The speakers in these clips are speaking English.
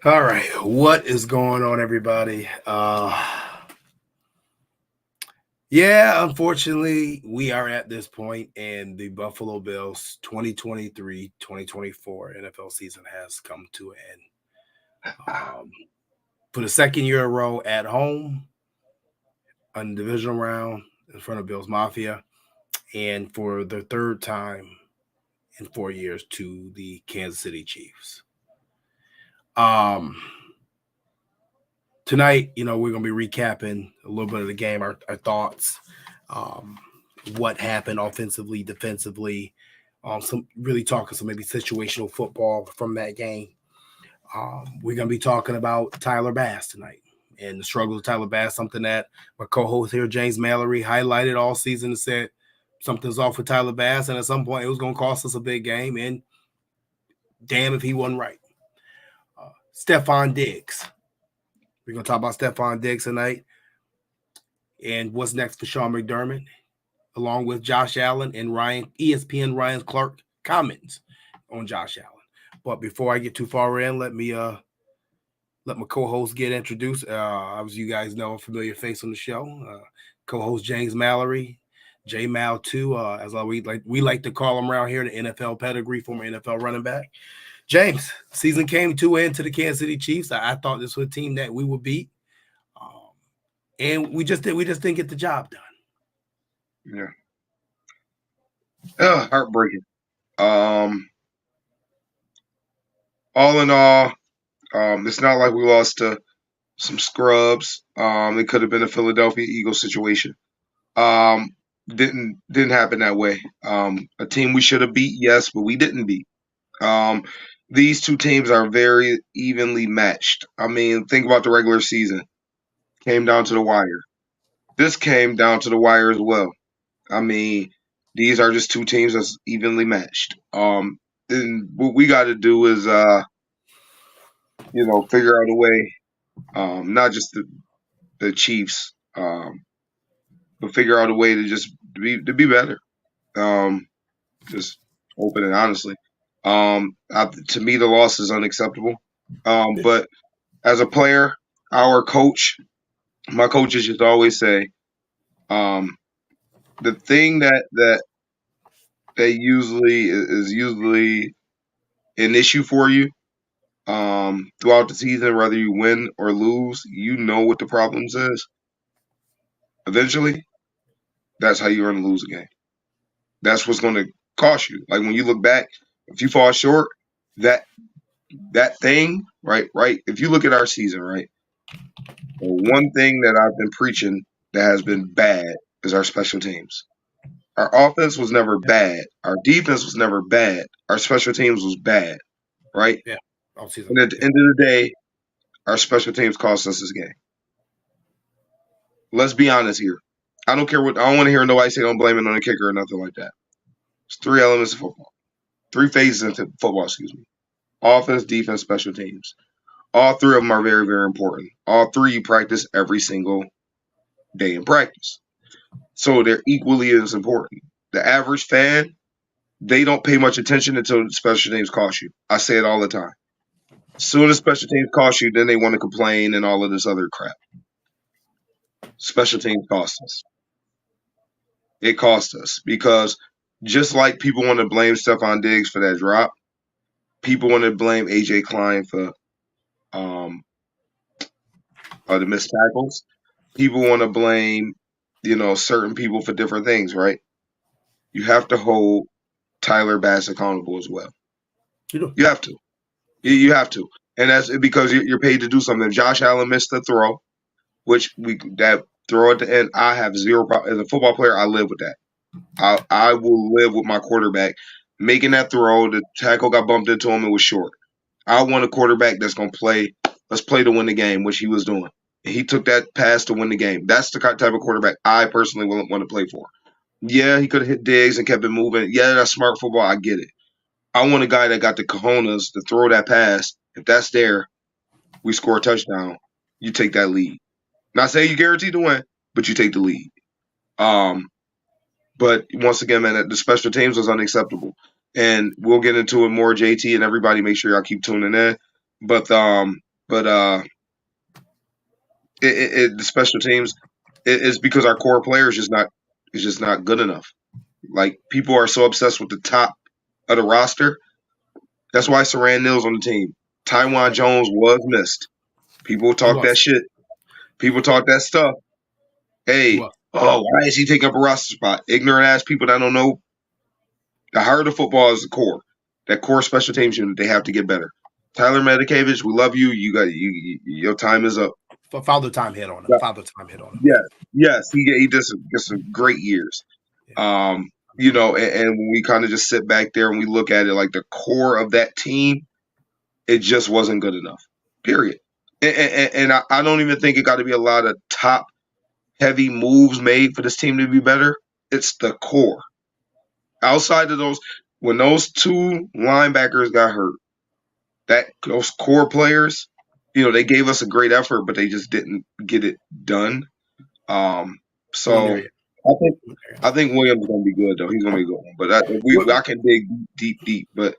All right, what is going on, everybody? Yeah, unfortunately, we are at this point, and the Buffalo Bills 2023-2024 NFL season has come to an end. For the second year in a row at home, on the divisional round in front of Bills Mafia, and for the third time in 4 years to the Kansas City Chiefs. Tonight, we're going to be recapping a little bit of the game, our thoughts, what happened offensively, defensively, some maybe situational football from that game. We're going to be talking about Tyler Bass tonight and the struggles of Tyler Bass, something that my co-host here, James Mallory, highlighted all season and said something's off with Tyler Bass, and at some point it was going to cost us a big game, and damn if he wasn't right. Stefon Diggs. We're going to talk about Stefon Diggs tonight and what's next for Sean McDermott, along with Josh Allen and ESPN Ryan Clark comments on Josh Allen. But before I get too far in, let my co-host get introduced. As you guys know, a familiar face on the show. Co-host James Mallory, J Mal 2, as we like to call him around here, the NFL pedigree, former NFL running back. James, season came to end to the Kansas City Chiefs. I thought this was a team that we would beat, and we just didn't get the job done. Yeah. Heartbreaking. All in all, it's not like we lost to some scrubs. It could have been a Philadelphia Eagles situation. Didn't happen that way. A team we should have beat, yes, but we didn't beat. These two teams are very evenly matched. I mean, think about the regular season. Came down to the wire. This came down to the wire as well. I mean, these are just two teams that's evenly matched. And what we got to do is, figure out a way, not just the Chiefs, but figure out a way to just be better. Just open and honestly. To me, the loss is unacceptable. But as a player, my coaches just always say, the thing that usually is an issue for you throughout the season, whether you win or lose, you know what the problems is. Eventually, that's how you're going to lose a game. That's what's going to cost you. Like when you look back, if you fall short, that thing, right? If you look at our season, right, the one thing that I've been preaching that has been bad is our special teams. Our offense was never bad. Our defense was never bad. Our special teams was bad, right? Yeah. And at the end of the day, our special teams cost us this game. Let's be honest here. I don't want to hear nobody say don't blame it on the kicker or nothing like that. It's three elements of football. Three phases into football, excuse me. Offense, defense, special teams. All three of them are very, very important. All three you practice every single day in practice. So they're equally as important. The average fan, they don't pay much attention until special teams cost you. I say it all the time. As soon as special teams cost you, then they want to complain and all of this other crap. Special teams cost us. It cost us because just like people want to blame Stefon Diggs for that drop, people want to blame A.J. Klein for the missed tackles. People want to blame, certain people for different things, right? You have to hold Tyler Bass accountable as well. You have to. You have to. And that's because you're paid to do something. If Josh Allen missed the throw, that throw at the end, I have zero problem. As a football player, I live with that. I will live with my quarterback making that throw. The tackle got bumped into him. It was short. I want a quarterback that's going to play. Let's play to win the game, which he was doing. And he took that pass to win the game. That's the type of quarterback I personally want to play for. Yeah, he could have hit Diggs and kept it moving. Yeah, that's smart football. I get it. I want a guy that got the cojones to throw that pass. If that's there, we score a touchdown. You take that lead. Not saying you guaranteed to win, but you take the lead. But once again, man, the special teams was unacceptable. And we'll get into it more, JT, and everybody make sure y'all keep tuning in. But But the special teams is because our core player is just not good enough. Like people are so obsessed with the top of the roster. That's why Saran Neal's on the team. Taiwan Jones was missed. People talk that shit. People talk that stuff. Hey, why is he taking up a roster spot? Ignorant ass people that don't know. The heart of football is the core. That core special teams unit, they have to get better. Tyler Medikevich, we love you. Your time is up. Father time hit on him. Yeah. Father time hit on him. Yes, he did some great years. Yeah. You know, and when we kind of just sit back there and we look at it, like the core of that team, it just wasn't good enough. Period. And I don't even think it got to be a lot of top heavy moves made for this team to be better. It's the core. Outside of those, when those two linebackers got hurt, those core players, you know, they gave us a great effort, but they just didn't get it done. So I think Williams is gonna be good though. He's gonna be a good one. But I can dig deep. But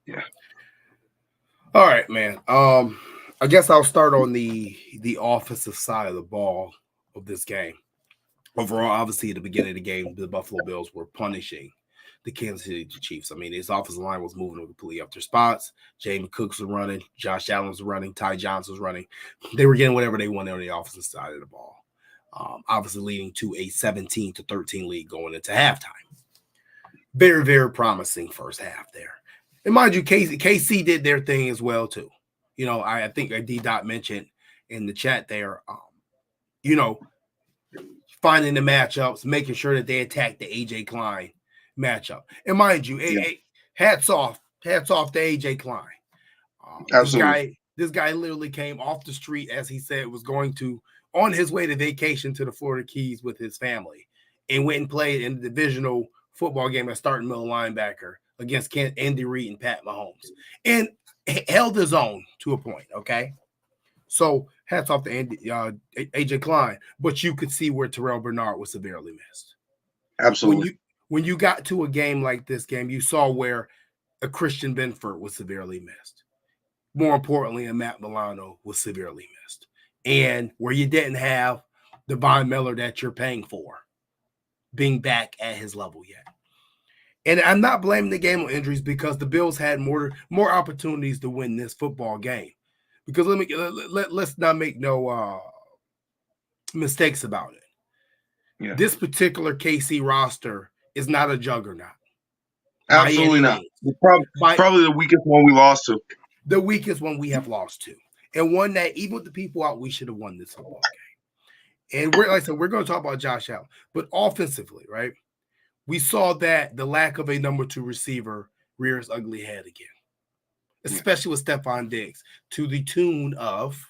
yeah. All right, man. I guess I'll start on the offensive side of the ball of this game. Overall, obviously, at the beginning of the game, the Buffalo Bills were punishing the Kansas City Chiefs. I mean, his offensive line was moving completely up their spots. Jamie Cooks was running. Josh Allen was running. Ty Johnson was running. They were getting whatever they wanted on the offensive side of the ball. Obviously leading to a 17-13 lead going into halftime. Very, very promising first half there. And mind you, KC did their thing as well, too. You know, I think D-Dot mentioned in the chat there, you know, finding the matchups, making sure that they attack the A.J. Klein matchup. And mind you, hats off to A.J. Klein. Absolutely. This guy literally came off the street, as he said, was going to, on his way to vacation to the Florida Keys with his family, and went and played in the divisional football game as starting middle linebacker against Andy Reid and Pat Mahomes, and held his own to a point, okay? So hats off to A.J. Klein, but you could see where Terrell Bernard was severely missed. Absolutely. When you got to a game like this game, you saw where a Christian Benford was severely missed. More importantly, a Matt Milano was severely missed. And where you didn't have Devon Miller that you're paying for being back at his level yet. And I'm not blaming the game on injuries because the Bills had more opportunities to win this football game. Because let's not make no mistakes about it. Yeah. This particular KC roster is not a juggernaut. Absolutely not. Probably the weakest one we lost to. The weakest one we have lost to. And one that even with the people out, we should have won this football game. And like I said, we're going to talk about Josh Allen. But offensively, right, we saw that the lack of a number 2 receiver rears ugly head again, especially with Stefon Diggs, to the tune of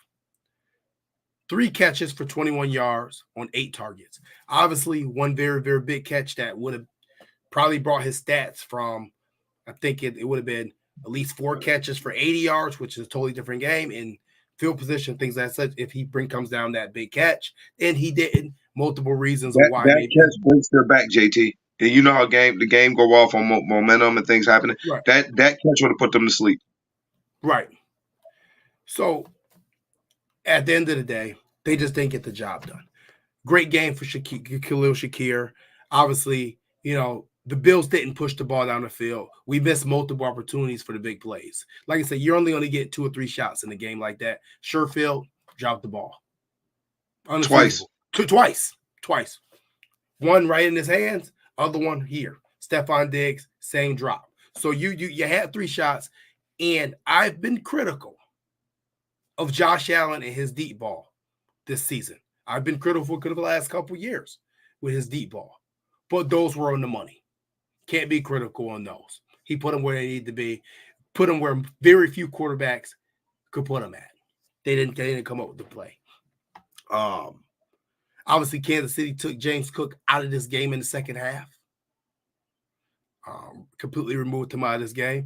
3 catches for 21 yards on 8 targets. Obviously, one very, very big catch that would have probably brought his stats from, I think it would have been at least 4 catches for 80 yards, which is a totally different game in field position, things like that. If he comes down that big catch, and he didn't, multiple reasons why. That catch breaks their back, JT. And you know how the game go off on momentum and things happening. Right. That catch would have put them to sleep. Right. So at the end of the day, they just didn't get the job done. Great game for Khalil Shakir. Obviously, you know, the Bills didn't push the ball down the field. We missed multiple opportunities for the big plays. Like I said, you're only going to get 2 or 3 shots in a game like that. Sherfield dropped the ball. Twice. Twice. One right in his hands, other one here. Stefon Diggs, same drop. So you had 3 shots, and I've been critical of Josh Allen and his deep ball this season. I've been critical for the last couple of years with his deep ball. But those were on the money. Can't be critical on those. He put them where they need to be, put them where very few quarterbacks could put them at. They didn't come up with the play. Obviously, Kansas City took James Cook out of this game in the second half. Completely removed him out of this game.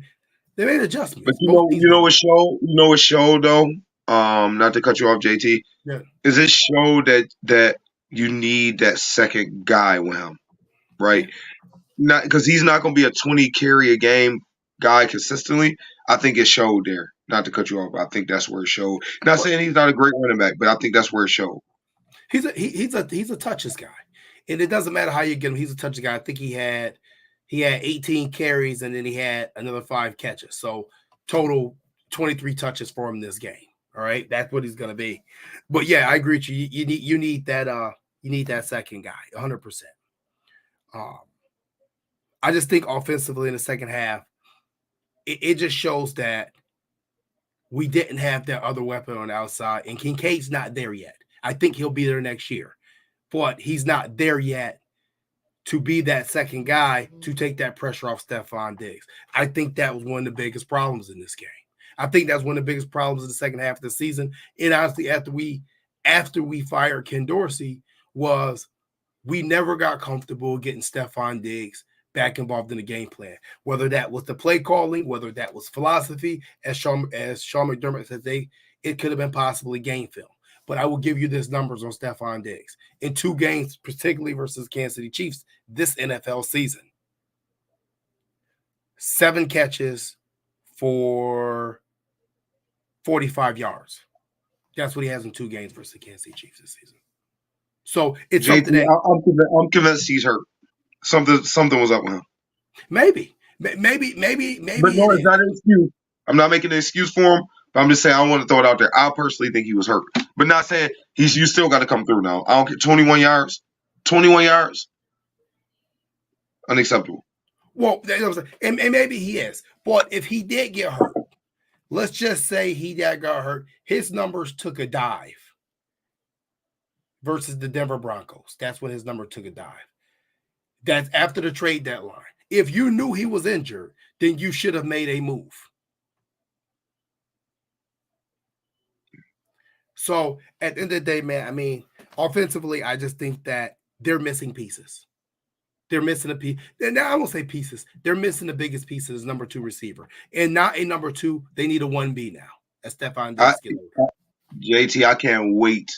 They made adjustments. But you know what show though? Not to cut you off, JT. Yeah. Is it show that you need that second guy with him, right? Not because he's not going to be a 20 carry a game guy consistently. I think it showed there. not to cut you off, but I think that's where it showed. Not saying he's not a great running back, but I think that's where it showed. He's a touches guy, and it doesn't matter how you get him. He's a touches guy. I think he had 18 carries, and then he had another 5 catches. So total 23 touches for him this game. All right, that's what he's gonna be. But yeah, I agree with you. You need that second guy, 100%. I just think offensively in the second half, it just shows that we didn't have that other weapon on the outside, and Kincaid's not there yet. I think he'll be there next year, but he's not there yet to be that second guy to take that pressure off Stefon Diggs. I think that was one of the biggest problems in this game. I think that's one of the biggest problems in the second half of the season. And honestly, after we fired Ken Dorsey, was we never got comfortable getting Stefon Diggs back involved in the game plan. Whether that was the play calling, whether that was philosophy, as Sean McDermott said, it could have been possibly game film. But I will give you this numbers on Stefon Diggs. In 2 games, particularly versus Kansas City Chiefs this NFL season, 7 catches for 45 yards. That's what he has in 2 games versus the Kansas City Chiefs this season. So it's JT, something that I'm convinced he's hurt. Something was up with him. Maybe. But no, it's not an excuse. I'm not making an excuse for him. But I'm just saying I want to throw it out there. I personally think he was hurt, but not saying you still got to come through now. I don't get 21 yards. 21 yards, unacceptable. Well, and maybe he is, but if he did get hurt, let's just say he got hurt, his numbers took a dive versus the Denver Broncos. That's when his number took a dive. That's after the trade deadline. If you knew he was injured, then you should have made a move. So at the end of the day, man, I mean, offensively, I just think that they're missing pieces. They're missing a piece. Now I won't say pieces. They're missing the biggest piece as number 2 receiver. And not a number 2. They need a 1B now. As Stefon Diggs get older. JT, I can't wait.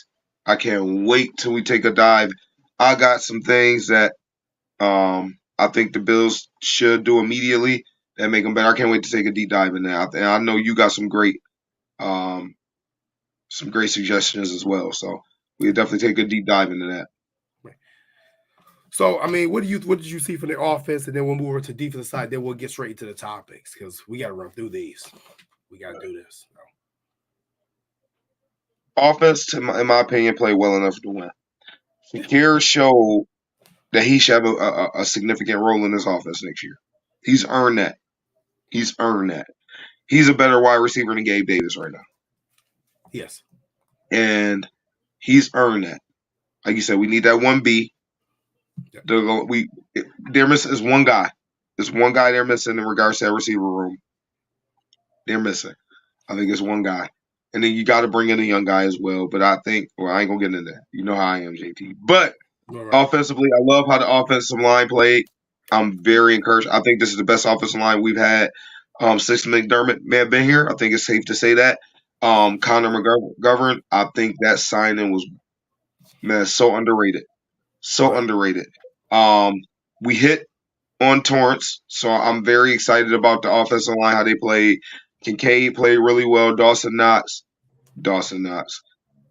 I can't wait till we take a dive. I got some things that I think the Bills should do immediately that make them better. I can't wait to take a deep dive in that. And I know you got some great suggestions as well. So we'll definitely take a deep dive into that. So, I mean, what did you see from the offense? And then we'll move over to defensive side. Then we'll get straight into the topics because we got to run through these. We got to do this. Offense, in my opinion, played well enough to win. Shakir showed that he should have a significant role in this offense next year. He's earned that. He's a better wide receiver than Gabe Davis right now. Yes. And he's earned that. Like you said, we need that 1B. They're missing is one guy. There's one guy they're missing in regards to that receiver room. They're missing. I think it's one guy. And then you got to bring in a young guy as well. But I think, I ain't going to get into that. You know how I am, JT. But offensively, I love how the offensive line played. I'm very encouraged. I think this is the best offensive line we've had since McDermott may have been here. I think it's safe to say that. Connor McGovern, I think that signing was, so underrated. So underrated. We hit on Torrance, so I'm very excited about the offensive line, how they played. Kincaid played really well. Dawson Knox. But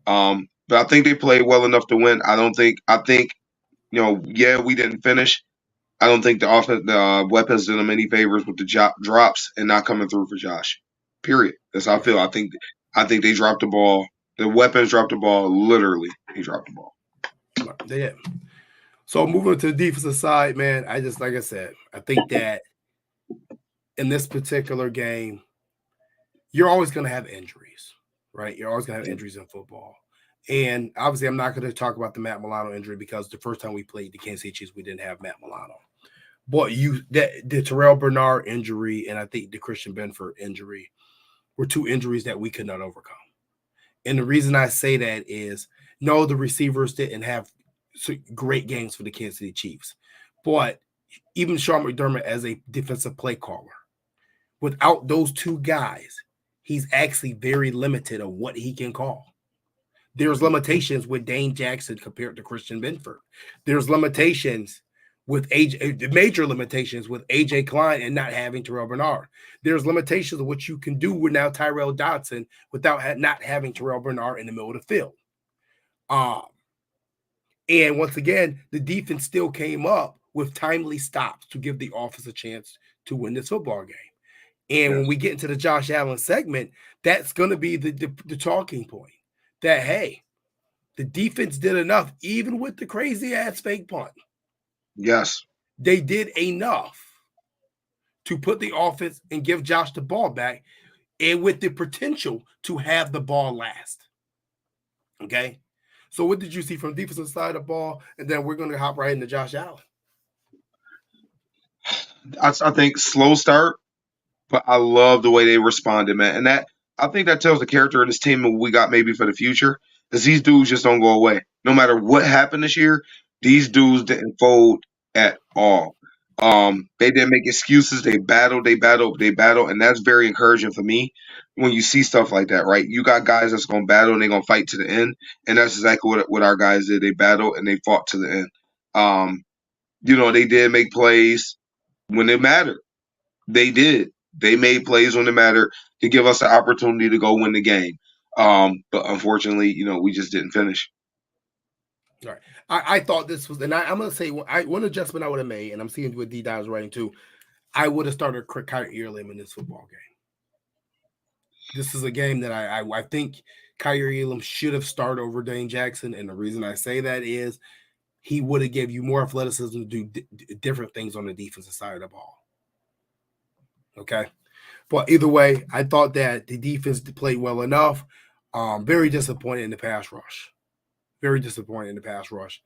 I think they played well enough to win. I think, we didn't finish. I don't think the weapons did them any favors with the drops and not coming through for Josh. Period. That's how I feel. I think they dropped the ball. The weapons dropped the ball. Literally, he dropped the ball. They did. So moving to the defensive side, man, like I said, I think that in this particular game, you're always going to have injuries, right? You're always going to have injuries in football. And obviously, I'm not going to talk about the Matt Milano injury because the first time we played the Kansas City Chiefs, we didn't have Matt Milano. But the Terrell Bernard injury and I think the Christian Benford injury were 2 injuries that we could not overcome. And the reason I say that is, no, the receivers didn't have great games for the Kansas City Chiefs. But even Sean McDermott as a defensive play caller, without those 2 guys, he's actually very limited on what he can call. There's limitations with Dane Jackson compared to Christian Benford. There's limitations with the major limitations with AJ Klein and not having Terrell Bernard. There's limitations of what you can do with now Tyrell Dodson without not having Terrell Bernard in the middle of the field. And once again, the defense still came up with timely stops to give the offense a chance to win this football game. And when we get into the Josh Allen segment, that's going to be the talking point that, hey, the defense did enough, even with the crazy-ass fake punt. Yes. They did enough to put the offense and give Josh the ball back, and with the potential to have the ball last. Okay? So what did you see from the defensive side of the ball? And then we're going to hop right into Josh Allen. I think slow start, but I love the way they responded, man. And that I think that tells the character of this team and what we got maybe for the future. Because these dudes just don't go away. No matter what happened this year, these dudes didn't fold at all. They didn't make excuses. They battled, and that's very encouraging for me when you see stuff like that, right? You got guys that's gonna battle and they're gonna fight to the end, and that's exactly what our guys did. They battled and they fought to the end. They did make plays when it mattered. They did. They made plays when it mattered to give us the opportunity to go win the game. But unfortunately, we just didn't finish. All right. I thought this was, and I'm going to say one adjustment I would have made, and I'm seeing what D-Dot is writing too. I would have started Kyrie Elam in this football game. This is a game that I think Kyrie Elam should have started over Dane Jackson, and the reason I say that is he would have gave you more athleticism to do different things on the defensive side of the ball. Okay? But either way, I thought that the defense played well enough. Very disappointed in the pass rush. Very disappointed in the pass rush.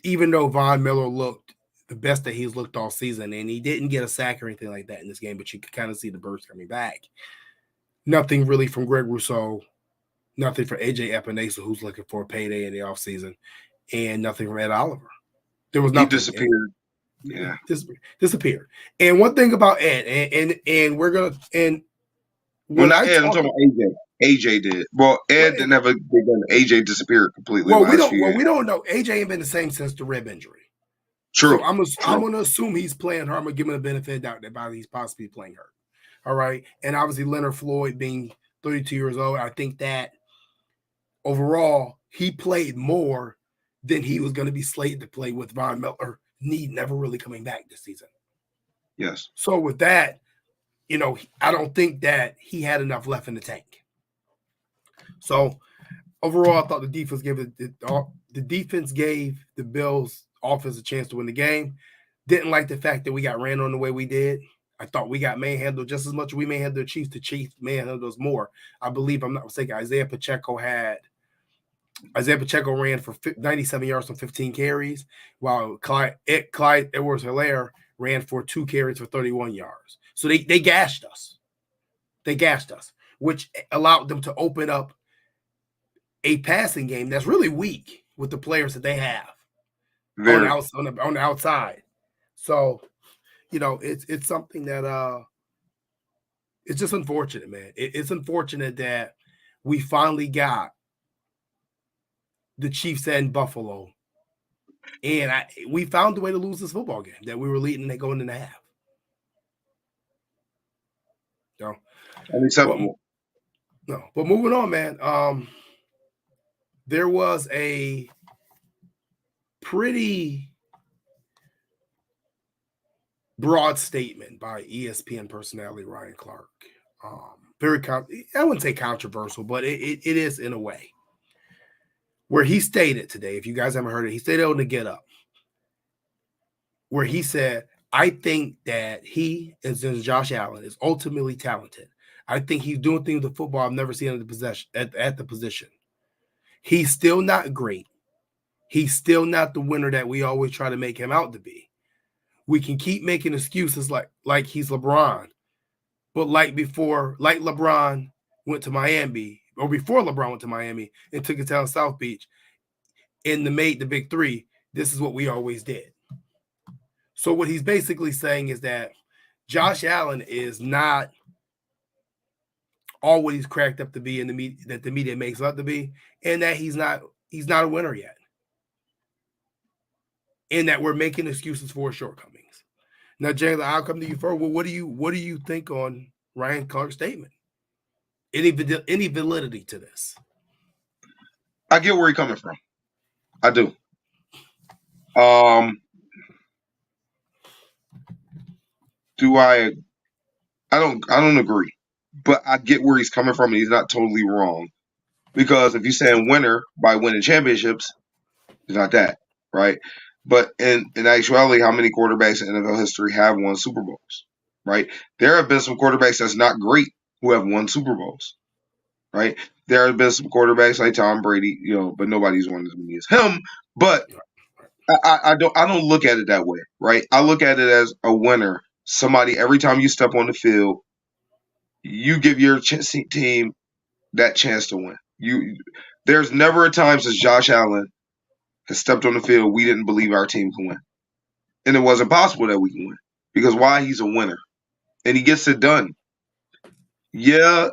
Even though Von Miller looked the best that he's looked all season, and he didn't get a sack or anything like that in this game, but you could kind of see the burst coming back. Nothing really from Greg Rousseau. Nothing for AJ Epinesa, who's looking for a payday in the offseason, and nothing from Ed Oliver. There was nothing. He disappeared. Yeah. Disappeared. And one thing about Ed, and we're going to, and when I'm talking about AJ. AJ did. Well, Ed didn't have a big one. AJ disappeared completely. We don't know. AJ ain't been the same since the rib injury. True. So I'm going to assume he's playing hurt. I'm going to give him the benefit of doubt that he's possibly playing hurt. All right. And obviously Leonard Floyd being 32 years old, I think that overall he played more than he was going to be slated to play with Von Miller. Never really coming back this season. Yes. So with that, I don't think that he had enough left in the tank. So overall, I thought the defense gave the Bills offense a chance to win the game. Didn't like the fact that we got ran on the way we did. I thought we got manhandled just as much as we manhandled the Chiefs. The Chiefs manhandled us more. I believe, I'm not mistaken, Isaiah Pacheco ran for 97 yards on 15 carries, while Clyde Edwards-Helaire ran for 2 carries for 31 yards. So they gashed us. They gashed us, which allowed them to open up a passing game that's really weak with the players that they have on the outside. So, it's something that it's just unfortunate, man. It's unfortunate that we finally got the Chiefs and Buffalo, and we found a way to lose this football game that we were leading and going in the half. So, unacceptable. But moving on, man. There was a pretty broad statement by ESPN personality Ryan Clark. I wouldn't say controversial, but it is in a way. Where he stated today, if you guys haven't heard it, he stated on the Get Up, where he said, I think that he, as Josh Allen, is ultimately talented. I think he's doing things with football I've never seen at the position. He's still not great. He's still not the winner that we always try to make him out to be. We can keep making excuses like he's LeBron, but like LeBron went to Miami, or before LeBron went to Miami and took it down South Beach and made the big three, this is what we always did. So what he's basically saying is that Josh Allen is not all what he's cracked up to be in the media, that the media makes up to be, and that he's not a winner yet. and that we're making excuses for his shortcomings. Now, James, I'll come to you first. Well, what do you think on Ryan Clark's statement? Any validity to this? I get where he's coming from. I do. Do I don't agree, but I get where he's coming from, and he's not totally wrong. Because if you're saying winner by winning championships, it's not that, right? But in actuality, how many quarterbacks in NFL history have won Super Bowls, right? There have been some quarterbacks that's not great who have won Super Bowls, right? There have been some quarterbacks like Tom Brady, but nobody's won as many as him. But I don't look at it that way, right? I look at it as a winner. Somebody, every time you step on the field, you give your team that chance to win. There's never a time since Josh Allen has stepped on the field we didn't believe our team can win, and it wasn't possible that we can win because why? He's a winner, and he gets it done. Yeah,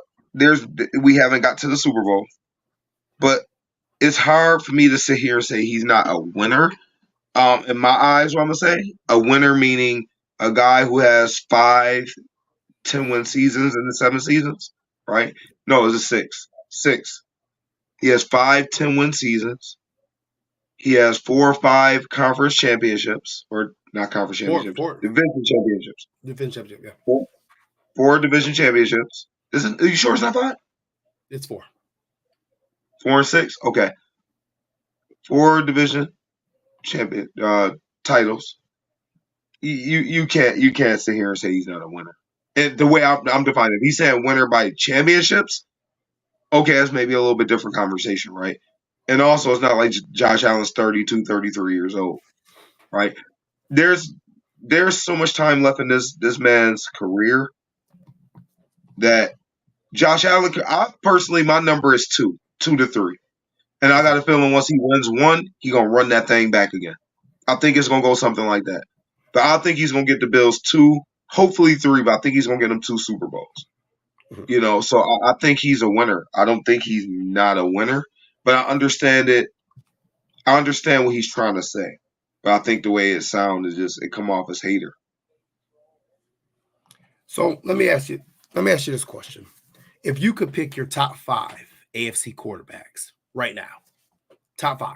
we haven't got to the Super Bowl, but it's hard for me to sit here and say he's not a winner. In my eyes, what I'm gonna say, a winner meaning a guy who has 5 10-win seasons in the 7 seasons, right? No, it's a 6. 6. He has 5 10-win seasons. He has 4 or 5 conference championships, or not conference championships, division championships. Division championship, yeah. 4 division championships. Are you sure it's not 5? It's 4. 4 and 6? Okay. 4 division champion titles. You can't sit here and say he's not a winner. And the way I'm defining it, he's saying winner by championships. Okay, that's maybe a little bit different conversation, right? And also, it's not like Josh Allen's 32, 33 years old, right? There's so much time left in this man's career that Josh Allen, personally, my number is 2 to 3. And I got a feeling once he wins 1, he's going to run that thing back again. I think it's going to go something like that. But I think he's going to get the Bills 2, hopefully 3, but I think he's going to get them 2 Super Bowls. So I think he's a winner. I don't think he's not a winner, but I understand it. I understand what he's trying to say, but I think the way it sounds is just it come off as hater. So let me ask you this question: if you could pick your top 5 AFC quarterbacks right now, top 5,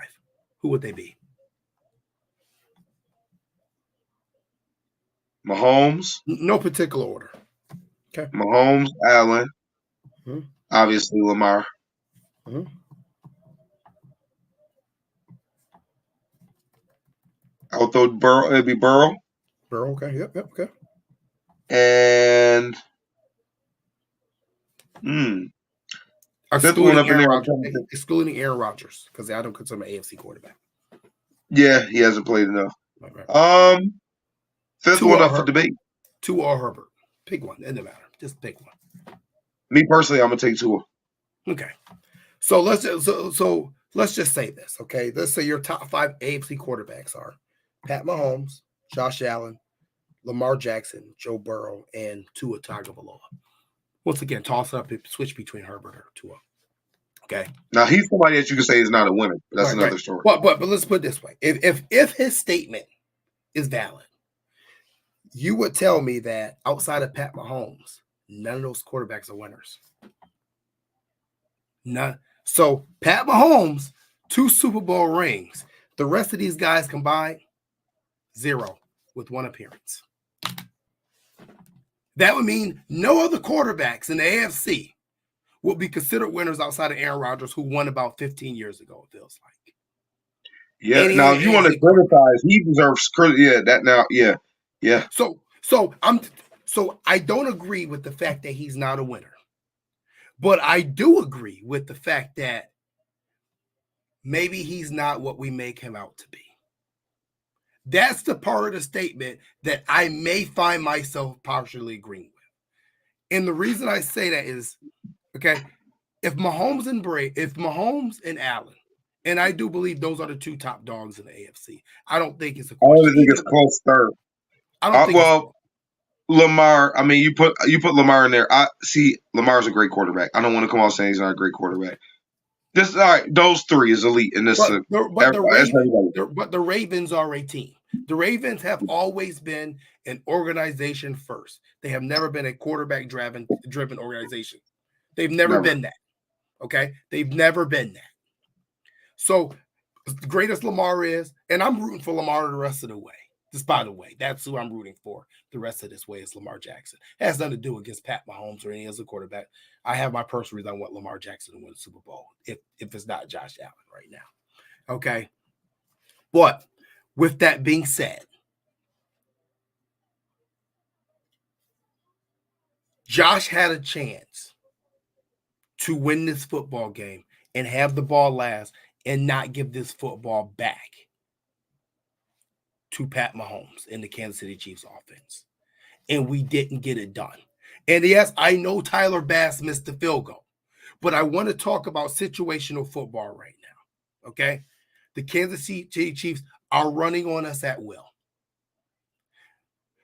who would they be? Mahomes. No particular order. Okay. Mahomes, Allen, obviously Lamar. I'll throw Burrow. It'd be Burrow. Burrow. Okay. Yep. Okay. And excluding Aaron Rodgers, because I don't consider him an AFC quarterback. Yeah, he hasn't played enough. Right. 5th one up for debate. Tua or Herbert. Pick one. It doesn't matter. Just pick one. Me personally, I'm gonna take Tua. Okay. So let's just say this. Okay. Let's say your top 5 AFC quarterbacks are Pat Mahomes, Josh Allen, Lamar Jackson, Joe Burrow, and Tua Tagovailoa. Once again, toss up, switch between Herbert or Tua. Okay. Now he's somebody that you can say is not a winner. But that's another story. But let's put it this way: if his statement is valid, you would tell me that outside of Pat Mahomes, none of those quarterbacks are winners. None. So Pat Mahomes, 2 Super Bowl rings. The rest of these guys combined, 0 with 1 appearance. That would mean no other quarterbacks in the AFC will be considered winners outside of Aaron Rodgers, who won about 15 years ago, it feels like. Yeah. Now, if you want to criticize, he deserves credit. Yeah. That now. Yeah. Yeah. So I don't agree with the fact that he's not a winner, but I do agree with the fact that maybe he's not what we make him out to be. That's the part of the statement that I may find myself partially agreeing with. And the reason I say that is, okay, if Mahomes and Allen, and I do believe those are the 2 top dogs in the AFC. I don't think it's a question. I don't think it's close third. I don't think Lamar, I mean, you put Lamar in there. I see Lamar's a great quarterback. I don't want to come out saying he's not a great quarterback. This all right. Those three is elite in this. But the Ravens are a team. The Ravens have always been an organization first. They have never been a quarterback driven organization. They've never been that. Okay, they've never been that. So, as great as Lamar is, and I'm rooting for Lamar the rest of the way. Just by the way, that's who I'm rooting for the rest of this way is Lamar Jackson. It has nothing to do against Pat Mahomes or any other quarterback. I have my personal reason I want Lamar Jackson to win the Super Bowl if it's not Josh Allen right now. Okay. But with that being said, Josh had a chance to win this football game and have the ball last and not give this football back to Pat Mahomes in the Kansas City Chiefs offense. And we didn't get it done. And yes, I know Tyler Bass missed the field goal, but I want to talk about situational football right now. Okay. The Kansas City Chiefs are running on us at will.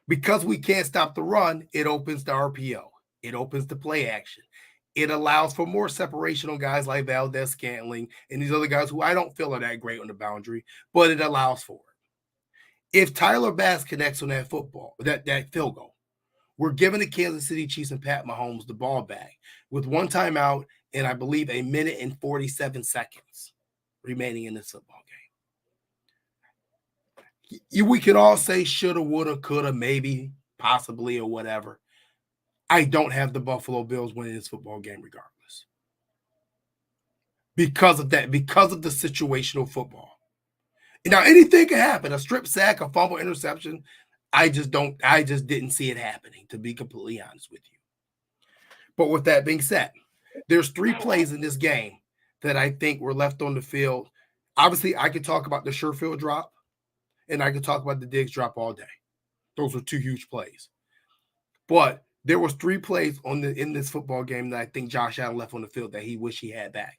Because we can't stop the run, it opens the RPO. It opens the play action. It allows for more separation on guys like Valdez-Scantling and these other guys who I don't feel are that great on the boundary, but it allows for it. If Tyler Bass connects on that field goal, we're giving the Kansas City Chiefs and Pat Mahomes the ball back with one timeout and I believe a minute and 47 seconds remaining in this football game. We can all say shoulda, woulda, coulda, maybe, possibly, or whatever. I don't have the Buffalo Bills winning this football game regardless. Because of that, because of the situational football. Now, anything can happen. A strip sack, a fumble, interception. I just didn't see it happening, to be completely honest with you. But with that being said, there's 3 plays in this game that I think were left on the field. Obviously, I could talk about the Sherfield drop, and I could talk about the Diggs drop all day. Those were 2 huge plays. But there was 3 plays in this football game that I think Josh Allen left on the field that he wished he had back.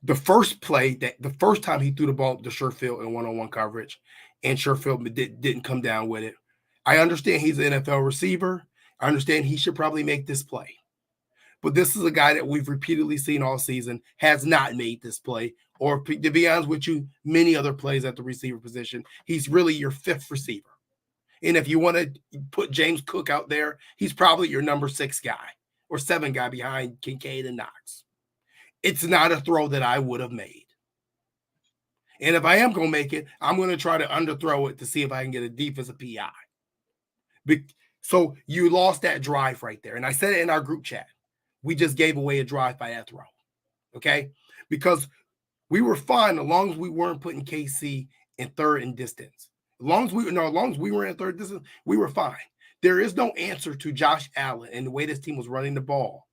The first play, the first time he threw the ball to Sherfield in one-on-one coverage, and Sherfield didn't come down with it. I understand he's an NFL receiver. I understand he should probably make this play. But this is a guy that we've repeatedly seen all season has not made this play. Or to be honest with you, many other plays at the receiver position. He's really your 5th receiver. And if you want to put James Cook out there, he's probably your number 6 guy or 7 guy behind Kincaid and Knox. It's not a throw that I would have made. And if I am going to make it, I'm going to try to underthrow it to see if I can get a defensive PI. So you lost that drive right there. And I said it in our group chat. We just gave away a drive by that throw. Okay? Because we were fine as long as we weren't putting KC in 3rd and distance. As long as we were in 3rd distance, we were fine. There is no answer to Josh Allen and the way this team was running the ball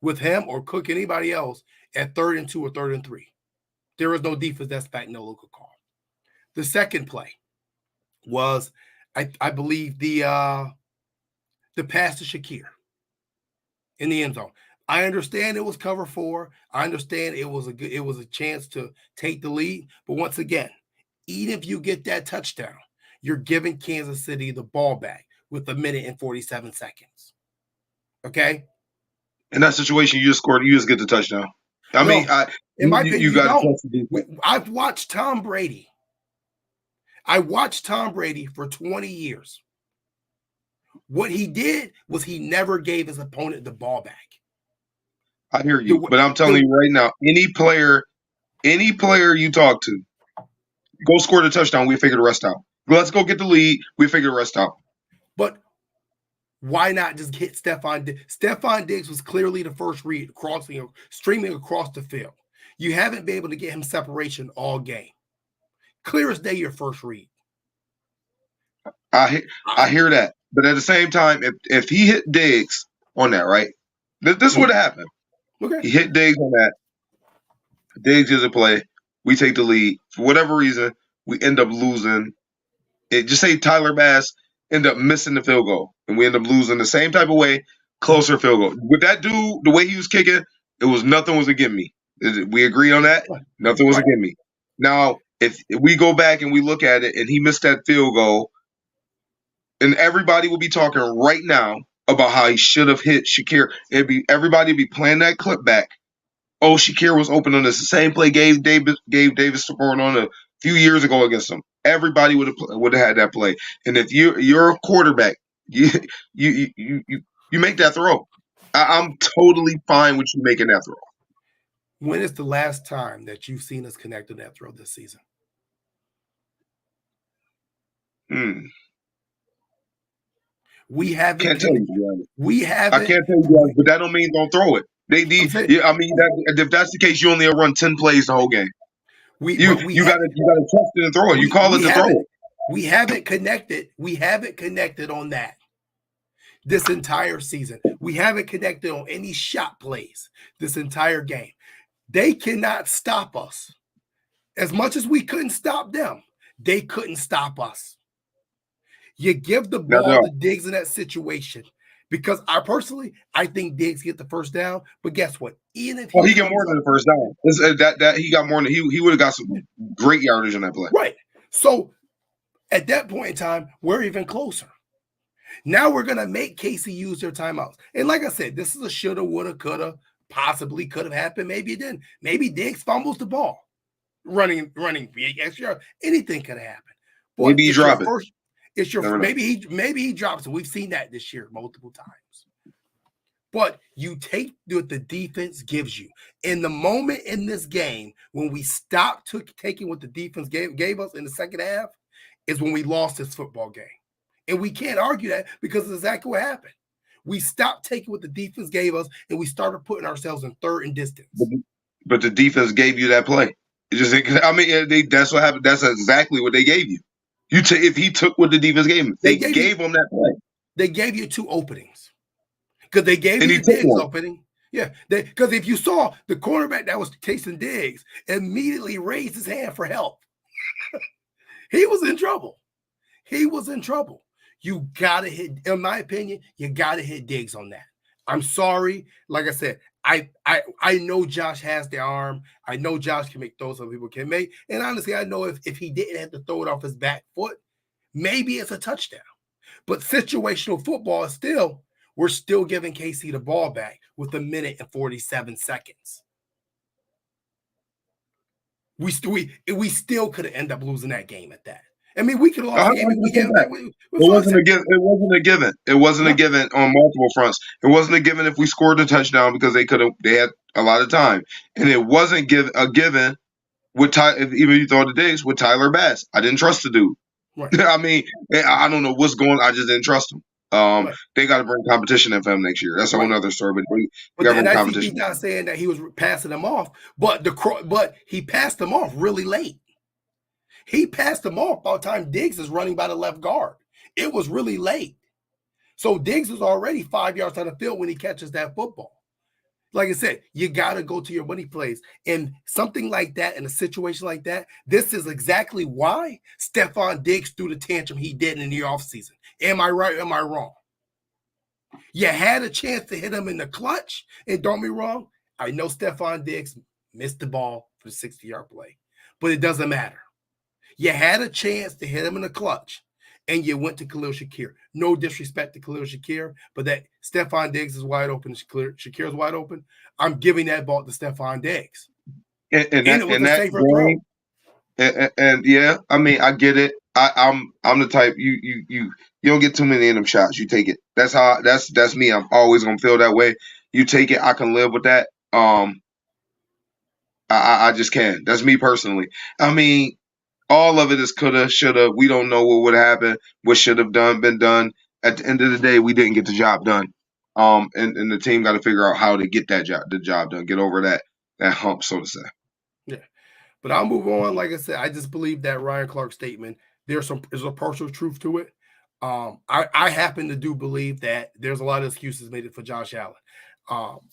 with him or Cook, anybody else at 3rd and 2 or 3rd and 3. There is no defense that's back, no local call. The second play was, I believe, the pass to Shakir in the end zone. I understand it was cover 4. I understand it was a chance to take the lead. But once again, even if you get that touchdown, you're giving Kansas City the ball back with a minute and 47 seconds. Okay? In that situation, you just get the touchdown. In my opinion, you don't. I've watched Tom Brady. I watched Tom Brady for 20 years. What he did was he never gave his opponent the ball back. I hear you, but I'm telling you right now, any player you talk to, go score the touchdown, we figure the rest out. Let's go get the lead, we figure the rest out. But why not just hit Stefon Diggs? Stefon Diggs was clearly the first read, streaming across the field. You haven't been able to get him separation all game. Clear as day, your first read. I hear that. But at the same time, if he hit Diggs on that, right? This would have happened. Okay. He hit Diggs on that. Diggs is a play. We take the lead. For whatever reason, we end up losing. Just say Tyler Bass end up missing the field goal, and we end up losing the same type of way, closer field goal. With that dude, the way he was kicking, nothing was against me. We agree on that? Nothing was against me. Now, if we go back and we look at it and he missed that field goal, and everybody will be talking right now about how he should have hit Shakir. Everybody be playing that clip back Oh, Shakir was open on this. The same play Davis support on a few years ago against him. Everybody would have had that play. And if you're a quarterback, you you make that throw. I'm totally fine with you making that throw. When is the last time that you've seen us connect to that throw this season? We haven't. Can't tell you. We haven't. I can't tell you, but that don't mean don't throw it. I mean, if that's the case, you only run 10 plays the whole game. You gotta trust it and throw it. You call it to throw it. We haven't connected. We haven't connected on that this entire season. We haven't connected on any shot plays this entire game. They cannot stop us. As much as we couldn't stop them, they couldn't stop us. You give the ball to Diggs in that situation. Because I think Diggs get the first down. But guess what? Even if he got more than the first down. That he got more than he would have got some great yardage on that play. Right. So at that point in time, we're even closer. Now we're gonna make Casey use their timeouts. And like I said, this is a shoulda, woulda, coulda, possibly could have happened. Maybe it didn't. Maybe Diggs fumbles the ball. Running big extra. Anything could have happened. But maybe he dropped it. It's your maybe he drops it. We've seen that this year multiple times. But you take what the defense gives you. In the moment in this game when we stopped taking what the defense gave us in the second half is when we lost this football game. And we can't argue that because it's exactly what happened. We stopped taking what the defense gave us and we started putting ourselves in third and distance. But the defense gave you that play. That's what happened. That's exactly what they gave you. If he took what the defense gave him, they gave him that play. They gave you 2 openings because they gave you Diggs opening. Yeah, because if you saw the cornerback that was chasing Diggs immediately raised his hand for help, he was in trouble. He was in trouble. You gotta hit. In my opinion, you gotta hit Diggs on that. I'm sorry. Like I said, I know Josh has the arm. I know Josh can make throws some people can make. And honestly, I know if he didn't have to throw it off his back foot, maybe it's a touchdown. But situational football is still, we're still giving Casey the ball back with 1 minute and 47 seconds. We still could have ended up losing that game at that. I mean, we could have lost the game. It wasn't a given. It wasn't a given. It wasn't a given on multiple fronts. It wasn't a given if we scored a touchdown because they had a lot of time, and it wasn't a given with even you throw the Diggs with Tyler Bass. I didn't trust the dude. Right. I mean, I don't know what's going on. I just didn't trust him. Right. They got to bring competition in for him next year. That's a whole other story. But then competition. He's not saying that he was passing them off, but he passed them off really late. He passed them off by the time Diggs is running by the left guard. It was really late. So Diggs is already 5 yards on the field when he catches that football. Like I said, you got to go to your money plays. And something like that, in a situation like that, this is exactly why Stefon Diggs threw the tantrum he did in the offseason. Am I right or am I wrong? You had a chance to hit him in the clutch. And don't be wrong, I know Stefon Diggs missed the ball for the 60-yard play. But it doesn't matter. You had a chance to hit him in the clutch, and you went to Khalil Shakir. No disrespect to Khalil Shakir, but that Stefon Diggs is wide open, Shakir is wide open. I'm giving that ball to Stefon Diggs. And it was a safer throw. And yeah, I mean, I get it. I'm the type you don't get too many of them shots. You take it. That's me. I'm always gonna feel that way. You take it. I can live with that. I just can't. That's me personally. I mean, all of it is coulda, shoulda. We don't know what would happen, what should have been done. At the end of the day, we didn't get the job done. And the team got to figure out how to get the job done, get over that hump, so to say. Yeah. But I'll move on. Like I said, I just believe that Ryan Clark statement, there's a partial truth to it. I happen to do believe that there's a lot of excuses made for Josh Allen.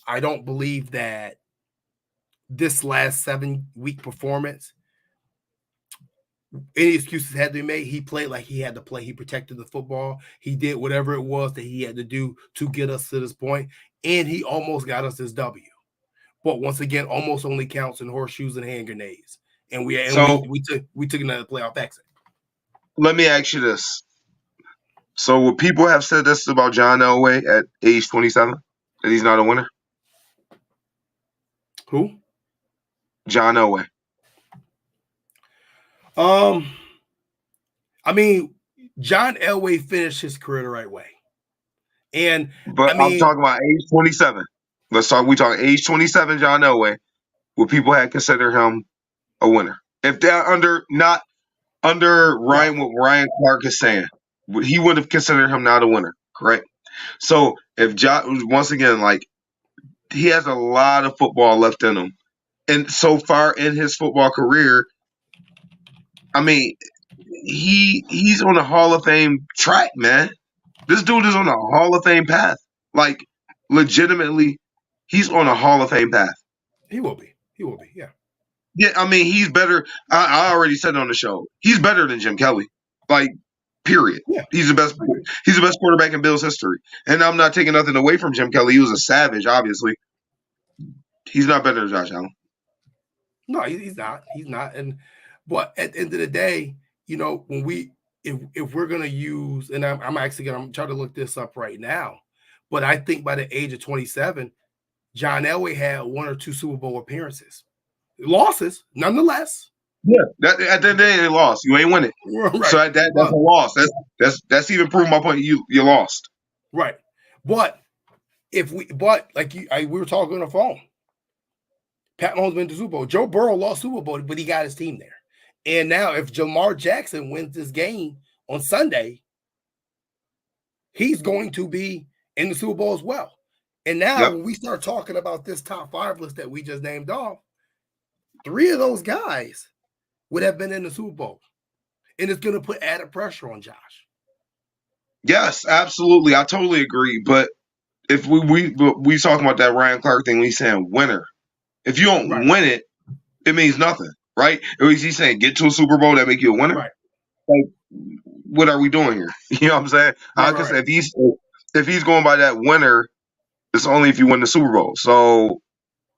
I don't believe that this last 7-week performance, any excuses had to be made. He played like he had to play. He protected the football. He did whatever it was that he had to do to get us to this point, and he almost got us this W. But once again, almost only counts in horseshoes and hand grenades. And we took another playoff exit. Let me ask you this. So would people have said this about John Elway at age 27, that he's not a winner? Who? John Elway. I mean, John Elway finished his career the right way. And But I I'm mean, talking about age 27. We talking age 27 John Elway, where people had considered him a winner. If they're not under Ryan, what Ryan Clark is saying, he would have considered him not a winner, correct? So if John, once again, like he has a lot of football left in him, and so far in his football career, I mean, he's on a Hall of Fame track, man. This dude is on a Hall of Fame path. Like, legitimately, he's on a Hall of Fame path. He will be. He will be. Yeah. Yeah, I mean, he's better. I already said on the show, he's better than Jim Kelly. Like, period. Yeah. He's the best. He's the best quarterback in Bills history. And I'm not taking nothing away from Jim Kelly. He was a savage, obviously. He's not better than Josh Allen. No, he's not. He's not. But at the end of the day, you know, when if we're gonna use, and I'm actually gonna try to look this up right now, but I think by the age of 27, John Elway had 1 or 2 Super Bowl appearances, losses nonetheless. Yeah, at the end of the day, they lost. You ain't win it, right. So that's a loss. That's even proving my point. You lost, right? But we were talking on the phone. Pat Mahomes went to Super Bowl. Joe Burrow lost Super Bowl, but he got his team there. And now, if Lamar Jackson wins this game on Sunday, he's going to be in the Super Bowl as well. And now, when we start talking about this top 5 list that we just named off, 3 of those guys would have been in the Super Bowl. And it's going to put added pressure on Josh. Yes, absolutely. I totally agree. But if we talking about that Ryan Clark thing, we saying winner. If you don't win it, it means nothing, right? Or is he saying get to a Super Bowl that make you a winner? Right. Like, what are we doing here? You know what I'm saying? Right. If he's going by that winner, it's only if you win the Super Bowl. So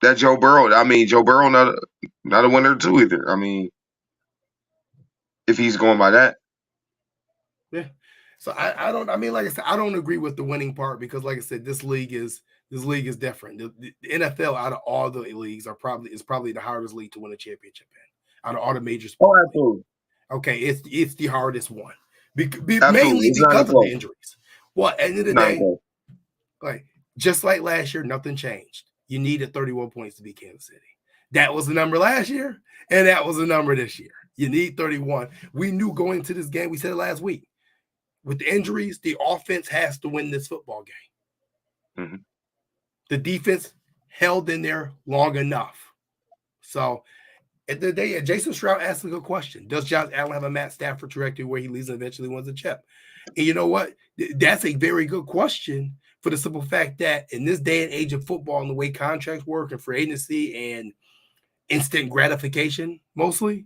that Joe Burrow not a winner too either. I mean, if he's going by that. Yeah. So I don't. I mean, like I said, I don't agree with the winning part because, like I said, this league is different. The NFL out of all the leagues is probably the hardest league to win a championship in out of all the major sports. Oh, absolutely. Okay, it's the hardest one, mainly because of the injuries. Well, at the end of the day, like just like last year, nothing changed. You needed 31 points to beat Kansas City. That was the number last year, and that was the number this year. You need 31. We knew going into this game. We said it last week. With the injuries, the offense has to win this football game. Mm-hmm. The defense held in there long enough. So at the end of the day, Jason Stroud asked a good question. Does Josh Allen have a Matt Stafford trajectory where he leads and eventually wins a chip? And you know what? That's a very good question for the simple fact that in this day and age of football and the way contracts work and free agency and instant gratification, mostly,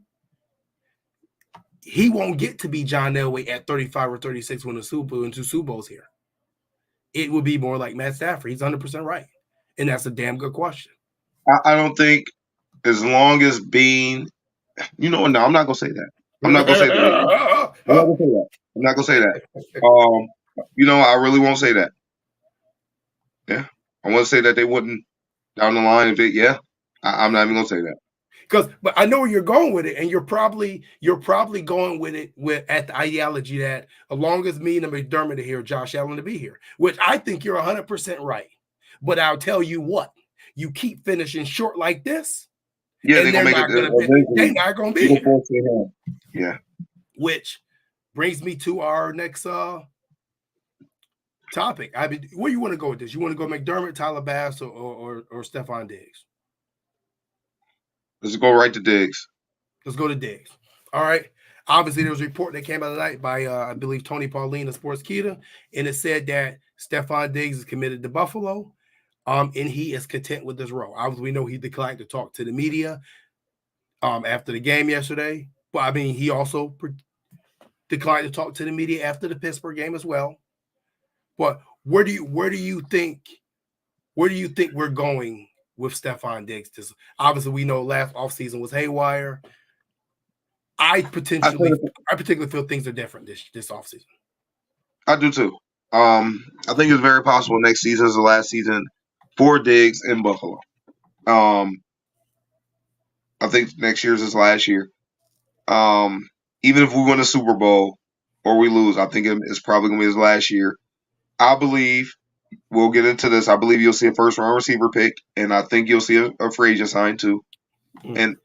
he won't get to be John Elway at 35 or 36 when the Super Bowl and 2 Super Bowls here. It would be more like Matt Stafford. He's 100% right. And that's a damn good question. I don't think as long as being, no, I'm not going to say that. I'm not going to say that. I'm not going to say that. I really won't say that. Yeah. I want to say that they wouldn't down the line if I'm not even going to say that. But I know where you're going with it, and you're probably going with it at the ideology that as long as me and McDermott are here, Josh Allen to be here, which I think you're 100% right. But I'll tell you what, you keep finishing short like this, and they're not going to be here. Yeah. Which brings me to our next topic. Where you want to go with this? You want to go McDermott, Tyler Bass, or Stefon Diggs? Let's go right to Diggs. Let's go to Diggs. All right. Obviously, there was a report that came out tonight by, I believe, Tony Pauline of Sportskeeda, and it said that Stefon Diggs is committed to Buffalo, and he is content with this role. Obviously, we know he declined to talk to the media after the game yesterday. But, I mean, he also declined to talk to the media after the Pittsburgh game as well. But where do you think we're going with Stefon Diggs? Obviously, we know last offseason was haywire. I particularly feel things are different this offseason. I do too. I think it's very possible next season is the last season for Diggs in Buffalo. I think next year's his last year. Even if we win a Super Bowl or we lose, I think it's probably going to be his last year. I believe we'll get into this. I believe you'll see a first round receiver pick, and I think you'll see a free agent sign too. And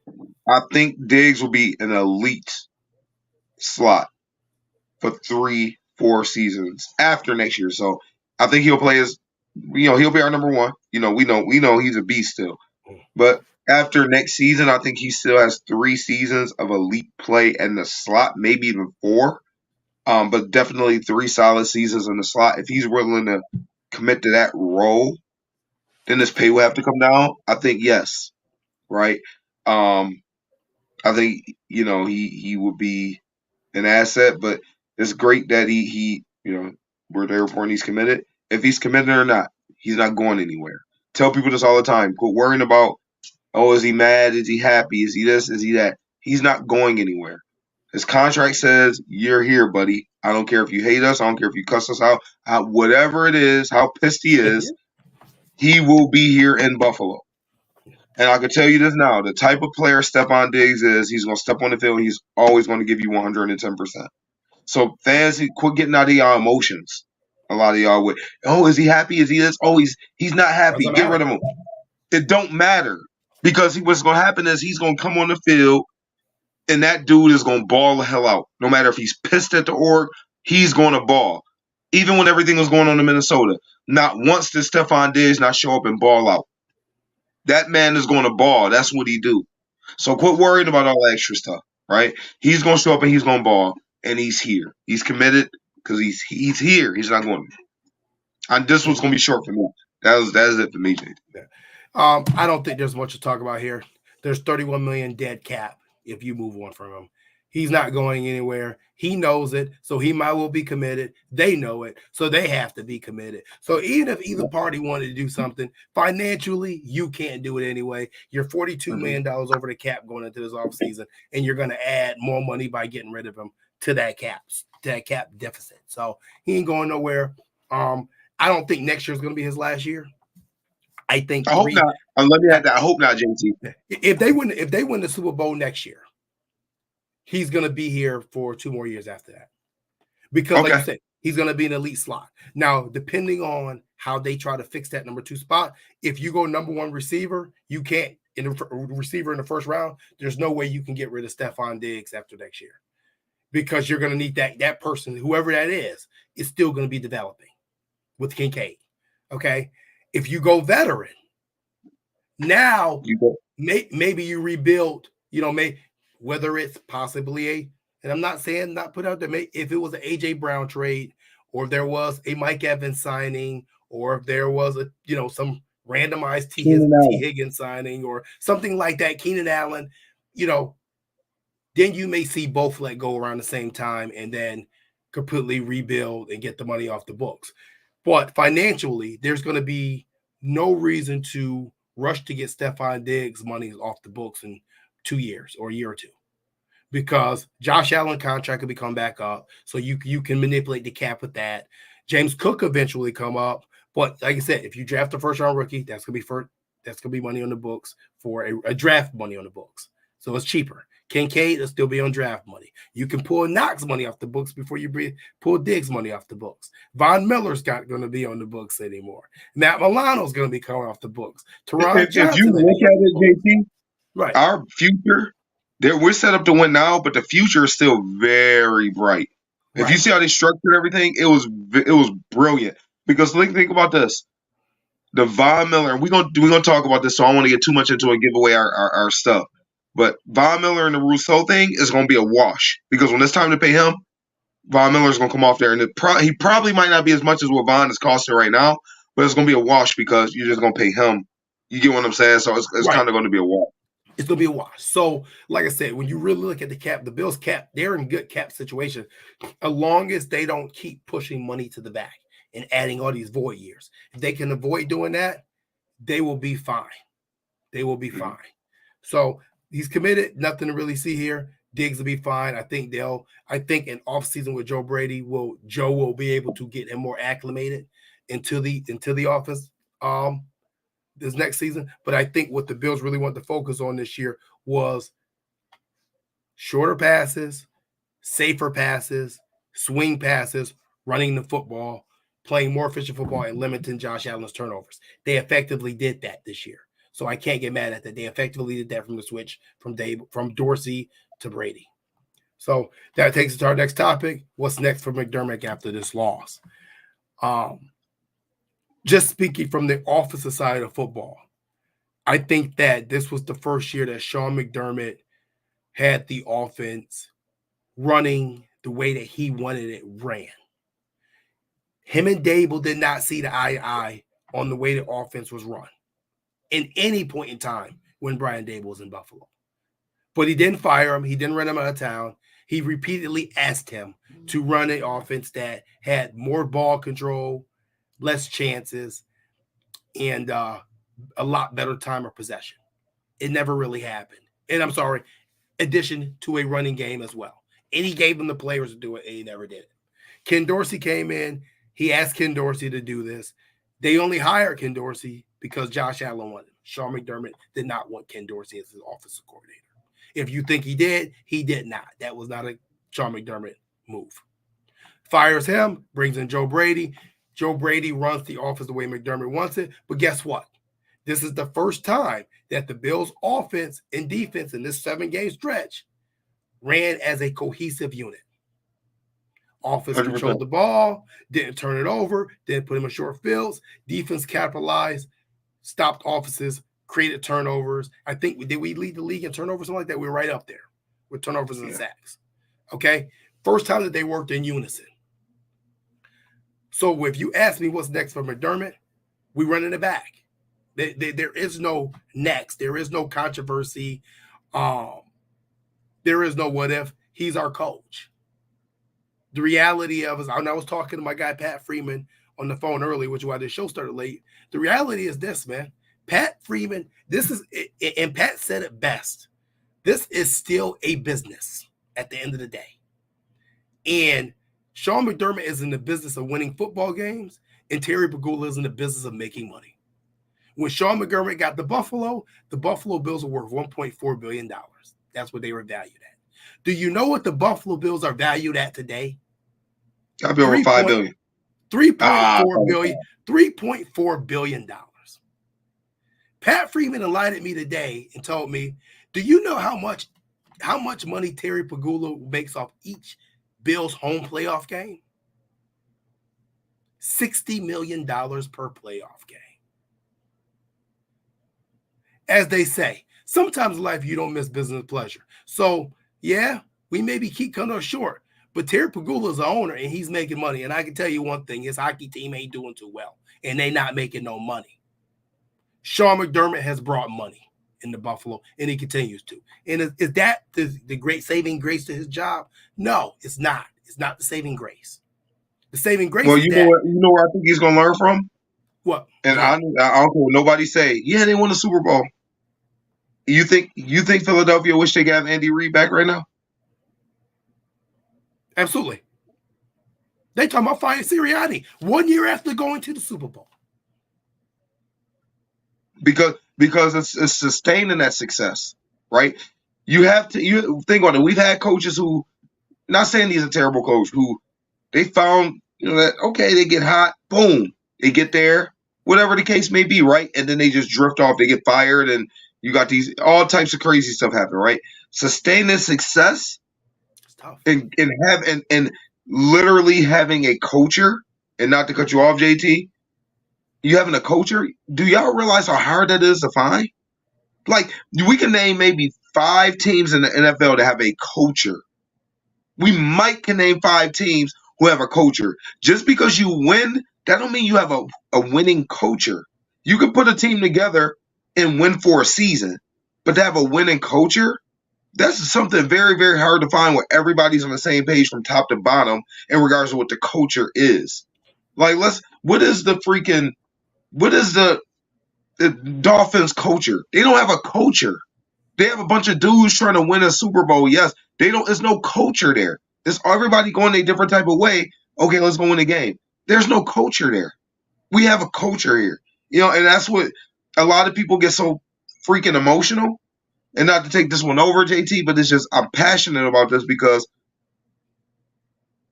I think Diggs will be an elite slot for 3-4 seasons after next year. So I think he'll play he'll be our number one. We know he's a beast still. But after next season, I think he still has 3 seasons of elite play in the slot, maybe even 4. But definitely 3 solid seasons in the slot. If he's willing to commit to that role, then his pay will have to come down. I think yes, right. I think he would be an asset, but it's great that he where they're reporting he's committed. If he's committed or not, he's not going anywhere. Tell people this all the time. Quit worrying about, oh, is he mad? Is he happy? Is he this? Is he that? He's not going anywhere. His contract says, you're here, buddy. I don't care if you hate us. I don't care if you cuss us out. Whatever it is, how pissed he is, he will be here in Buffalo. And I can tell you this now, the type of player Stefon Diggs is, he's going to step on the field and he's always going to give you 110%. So fans, quit getting out of y'all emotions. A lot of y'all would, oh, is he happy? Is he this? Oh, he's not happy. Get rid of him. It don't matter. Because what's going to happen is he's going to come on the field and that dude is going to ball the hell out. No matter if he's pissed at the org, he's going to ball. Even when everything was going on in Minnesota, not once did Stefon Diggs not show up and ball out. That man is going to ball. That's what he do. So quit worrying about all that extra stuff, right? He's going to show up and he's going to ball, and he's here. He's committed because he's here. He's not going. And this one's going to be short for me. That is it for me, JT. I don't think there's much to talk about here. There's 31 million dead cap if you move on from him. He's not going anywhere. He knows it, so he might well be committed. They know it, so they have to be committed. So even if either party wanted to do something, financially, you can't do it anyway. You're $42 million over the cap going into this offseason, and you're going to add more money by getting rid of him to that cap deficit. So he ain't going nowhere. I don't think next year is going to be his last year. I hope not. Let me add that. I hope not, JT. If they win the Super Bowl next year, he's going to be here for 2 more years after that. Because like you said, he's going to be an elite slot. Now, depending on how they try to fix that number 2 spot, if you go number 1 receiver, you can't receiver in the first round, there's no way you can get rid of Stefon Diggs after next year. Because you're going to need that person, whoever that is still going to be developing with Kincaid. Okay? If you go veteran, now maybe you rebuild, whether it's possibly and I'm not saying not put out there, if it was an A.J. Brown trade, or if there was a Mike Evans signing, or if there was some randomized T. Higgins signing, or something like that, Keenan Allen, then you may see both let go around the same time and then completely rebuild and get the money off the books. But financially, there's going to be no reason to rush to get Stefon Diggs money off the books in 2 years or a year or 2, because Josh Allen contract will be come back up, so you can manipulate the cap with that. James Cook eventually come up, but like I said, if you draft a first round rookie, that's gonna be money on the books for a draft money on the books, so it's cheaper. Kincaid will still be on draft money. You can pull Knox money off the books before you pull Diggs money off the books. Von Miller's not going to be on the books anymore. Matt Milano's going to be coming off the books. If you look at it, JT, right, our future, we're set up to win now, but the future is still very bright. If you see how they structured everything, it was brilliant. Because think about this. The Von Miller, and we're gonna talk about this, so I don't want to get too much into it and give away our stuff. But Von Miller and the Rousseau thing is going to be a wash, because when it's time to pay him, Von Miller's going to come off there, and he probably might not be as much as what Von is costing right now, but it's going to be a wash because you're just going to pay him. You get what I'm saying? So it's kind of going to be a wash. It's going to be a wash. So, like I said, when you really look at the cap, the Bills cap, they're in good cap situation, as long as they don't keep pushing money to the back and adding all these void years. If they can avoid doing that, they will be fine. They will be fine. So he's committed. Nothing to really see here. Diggs will be fine. I think in offseason with Joe Brady, Joe will be able to get him more acclimated into the offense this next season. But I think what the Bills really want to focus on this year was shorter passes, safer passes, swing passes, running the football, playing more efficient football, and limiting Josh Allen's turnovers. They effectively did that this year. So I can't get mad at that. They effectively did that from the switch from Dorsey to Brady. So that takes us to our next topic. What's next for McDermott after this loss? Just speaking from the offensive side of football, I think that this was the first year that Sean McDermott had the offense running the way that he wanted it ran. Him and Dable did not see the eye to eye on the way the offense was run in any point in time when Brian Dable was in Buffalo. But he didn't fire him. He didn't run him out of town. He repeatedly asked him to run an offense that had more ball control, less chances, and a lot better time of possession. It never really happened. And I'm sorry, addition to a running game as well. And he gave them the players to do it, and he never did it. Ken Dorsey came in. He asked Ken Dorsey to do this. They only hired Ken Dorsey because Josh Allen wanted him. Sean McDermott did not want Ken Dorsey as his offensive coordinator. If you think he did not. That was not a Sean McDermott move. Fires him, brings in Joe Brady. Joe Brady runs the offense the way McDermott wants it. But guess what? This is the first time that the Bills' offense and defense in this 7-game stretch ran as a cohesive unit. Offense 100%. Controlled the ball, didn't turn it over, didn't put him in short fields. Defense capitalized, stopped offenses, created turnovers. I think did we lead the league in turnovers, something like that? We were right up there with turnovers and sacks. Okay? First time that they worked in unison. So if you ask me what's next for McDermott, we running it back. There is no next. There is no controversy. There is no what if. He's our coach. The reality of it, and I was talking to my guy Pat Freeman on the phone earlier, which is why the show started late. The reality is this, man. Pat Freeman, and Pat said it best. This is still a business at the end of the day. And Sean McDermott is in the business of winning football games, and Terry Pegula is in the business of making money. When Sean McDermott got the Buffalo Bills were worth $1.4 billion. That's what they were valued at. Do you know what the Buffalo Bills are valued at today? I'll be over $5 billion. $3.4 billion. Pat Freeman enlightened me today and told me, do you know how much money Terry Pegula makes off each Bills home playoff game? $60 million per playoff game. As they say, sometimes in life you don't miss business pleasure. So, yeah, we maybe keep coming up short, but Terry Pegula is the owner and he's making money. And I can tell you one thing, his hockey team ain't doing too well and they not making no money. Sean McDermott has brought money in the Buffalo and he continues to. And is that the great saving grace to his job? No, it's not. It's not the saving grace. The saving grace is you know where I think he's going to learn from? What? And I don't care what nobody say. Yeah, they won the Super Bowl. You think Philadelphia wish they got Andy Reid back right now? Absolutely. They talking about firing Sirianni 1 year after going to the Super Bowl. Because it's sustaining that success, right? You think on it. We've had coaches who, not saying he's a terrible coach, who they found, that, okay, they get hot, boom, they get there, whatever the case may be, right? And then they just drift off, they get fired, and you got these all types of crazy stuff happen, right? Sustaining success and literally having a culture, and not to cut you off, JT, you having a culture, do y'all realize how hard that is to find? Like, we can name maybe 5 teams in the NFL that have a culture. We can name 5 teams who have a culture. Just because you win, that don't mean you have a winning culture. You can put a team together and win for a season, but to have a winning culture, that's something very, very hard to find where everybody's on the same page from top to bottom in regards to what the culture is. Like, what is the Dolphins culture? They don't have a culture. They have a bunch of dudes trying to win a Super Bowl. Yes, there's no culture there. It's everybody going a different type of way. Okay, let's go win a game. There's no culture there. We have a culture here. And that's what a lot of people get so freaking emotional and not to take this one over, JT, but it's just I'm passionate about this because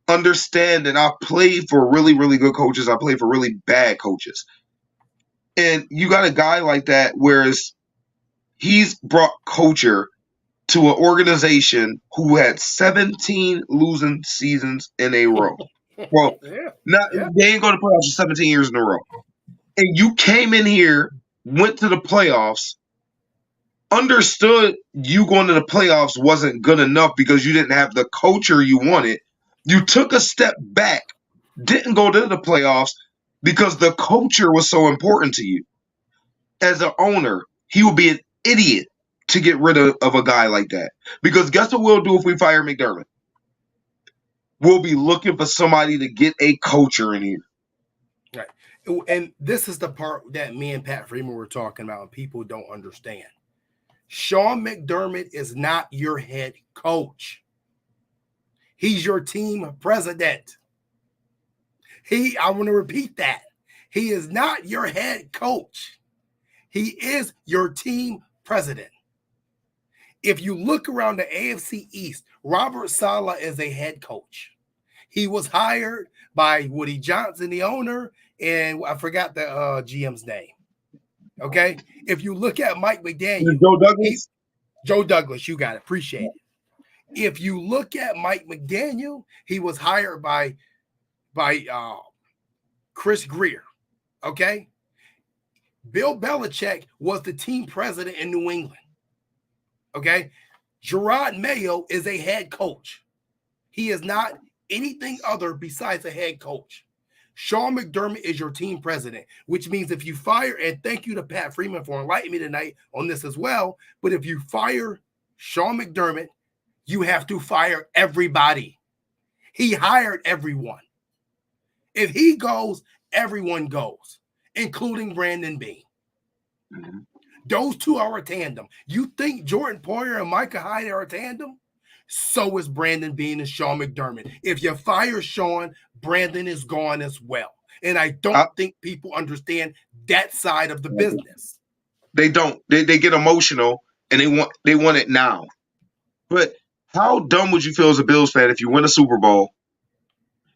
understand that I played for really, really good coaches. I played for really bad coaches. And you got a guy like that, whereas he's brought culture to an organization who had 17 losing seasons in a row. Well, they ain't going to playoffs for 17 years in a row. And you came in here, went to the playoffs, understood you going to the playoffs wasn't good enough because you didn't have the culture you wanted. You took a step back, didn't go to the playoffs because the culture was so important to you. As an owner, he would be an idiot to get rid of a guy like that. Because guess what we'll do if we fire McDermott? We'll be looking for somebody to get a culture in here. Right. And this is the part that me and Pat Freeman were talking about and people don't understand. Sean McDermott is not your head coach. He's your team president. I want to repeat that. He is not your head coach. He is your team president. If you look around the AFC East, Robert Saleh is a head coach. He was hired by Woody Johnson, the owner, and I forgot the GM's name. Okay? If you look at Mike McDaniel. Joe Douglas? Joe Douglas, you got it. Appreciate it. If you look at Mike McDaniel, he was hired by Chris Greer. Okay? Bill Belichick was the team president in New England. Okay? Gerard Mayo is a head coach. He is not anything other besides a head coach. Sean McDermott is your team president, which means if you fire, and thank you to Pat Freeman for enlightening me tonight on this as well, but if you fire Sean McDermott, you have to fire everybody. He hired everyone. If he goes, everyone goes, including Brandon Beane. Mm-hmm. Those two are a tandem. You think Jordan Poyer and Micah Hyde are a tandem? So is Brandon Beane and Sean McDermott. If you fire Sean, Brandon is gone as well. And I don't think people understand that side of the business. They don't. They get emotional and they want it now. But how dumb would you feel as a Bills fan if you win a Super Bowl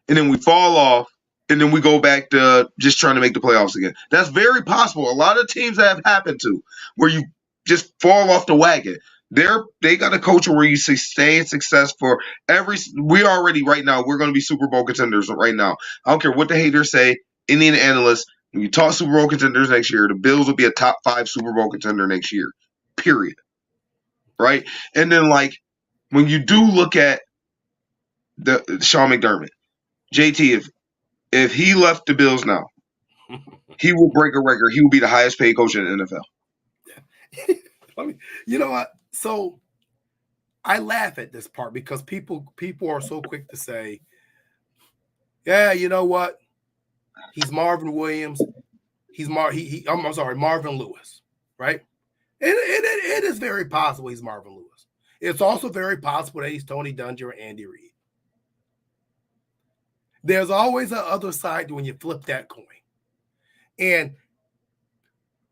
and then we fall off and then we go back to just trying to make the playoffs again? That's very possible. A lot of teams that have happened to where you just fall off the wagon. They got a culture where you stay in success for we already right now, we're going to be Super Bowl contenders right now. I don't care what the haters say, any of the analysts, when you talk Super Bowl contenders next year, the Bills will be a top 5 Super Bowl contender next year, period. Right? And then when you do look at the Sean McDermott, JT, if he left the Bills now, he will break a record. He will be the highest paid coach in the NFL. You know what? So I laugh at this part because people are so quick to say, yeah, you know what? He's Marvin Williams. I'm sorry, Marvin Lewis, right? It is very possible he's Marvin Lewis. It's also very possible that he's Tony Dungy or Andy Reid. There's always an other side when you flip that coin. And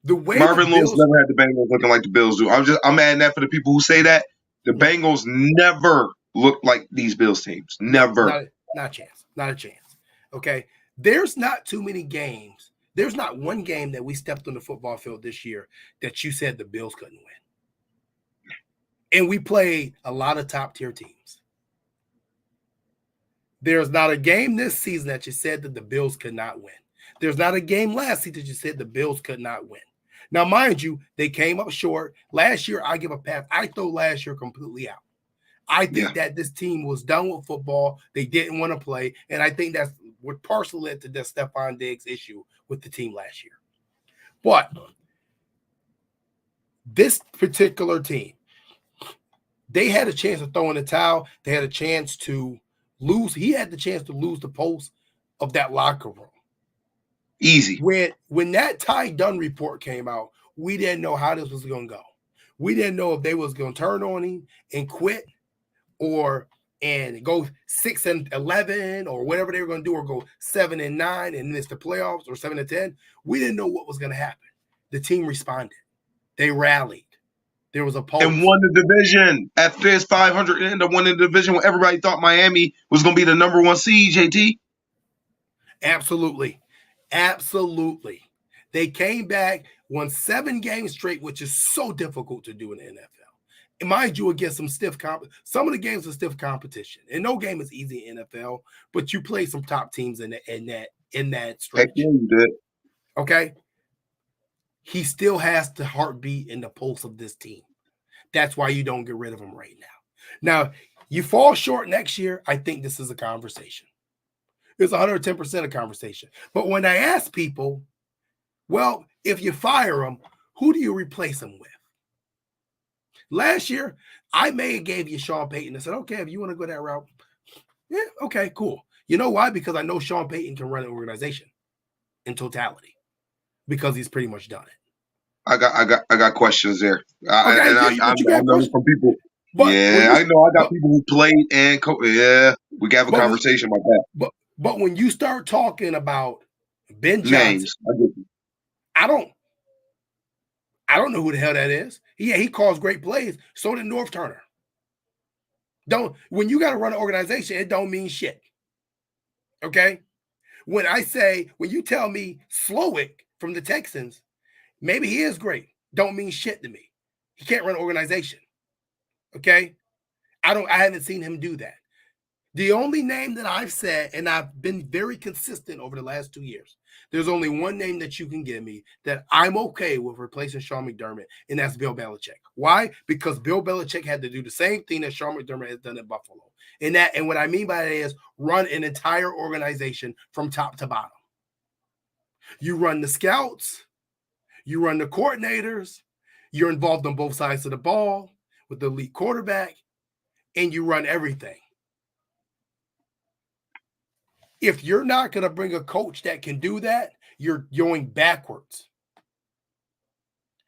the way Marvin Lewis never had the Bengals looking like the Bills do. I'm adding that for the people who say that. The Bengals never looked like these Bills teams. Never. Not a chance. Not a chance. Okay. There's not too many games. There's not one game that we stepped on the football field this year that you said the Bills couldn't win. And we played a lot of top-tier teams. There's not a game this season that you said that the Bills could not win. There's not a game last season that you said the Bills could not win. Now, mind you, they came up short. Last year, I give a pass. I throw last year completely out. I think that this team was done with football. They didn't want to play. And I think that's what partially led to the Stefon Diggs issue with the team last year. But this particular team, they had a chance to throw in the towel. They had a chance to lose. He had the chance to lose the pulse of that locker room. Easy. When that Ty Dunn report came out, we didn't know how this was going to go. We didn't know if they was going to turn on him and quit and go 6-11 or whatever they were going to do, or go 7-9 and miss the playoffs, or 7-10. We didn't know what was going to happen. The team responded. They rallied. There was a pulse. And won the division at this 500 and won the division when everybody thought Miami was going to be the number 1 seed, JT. Absolutely. Absolutely. They came back, won 7 games straight, which is so difficult to do in the NFL. And mind you, against some some of the games are stiff competition. And no game is easy in NFL, but you play some top teams in that stretch. Heck yeah, you did. Okay. He still has the heartbeat and the pulse of this team. That's why you don't get rid of him right now. Now, you fall short next year, I think this is a conversation. It's 110% a conversation. But when I ask people, well, if you fire him, who do you replace him with? Last year, I may have gave you Sean Payton and said, okay, if you want to go that route, yeah, okay, cool. You know why? Because I know Sean Payton can run an organization in totality because he's pretty much done it. I got questions there. I know from people. I got people who played and yeah, we can have a conversation about that. But when you start talking about Ben Johnson, I don't know who the hell that is. Yeah, he calls great plays. So did North Turner. When you got to run an organization, it don't mean shit. Okay? When you tell me Slowick from the Texans, maybe he is great. Don't mean shit to me. He can't run an organization. Okay? I haven't seen him do that. The only name that I've said, and I've been very consistent over the last 2 years, there's only one name that you can give me that I'm okay with replacing Sean McDermott, and that's Bill Belichick. Why? Because Bill Belichick had to do the same thing that Sean McDermott has done at Buffalo. And what I mean by that is run an entire organization from top to bottom. You run the scouts, you run the coordinators, you're involved on both sides of the ball with the elite quarterback, and you run everything. If you're not going to bring a coach that can do that, you're going backwards.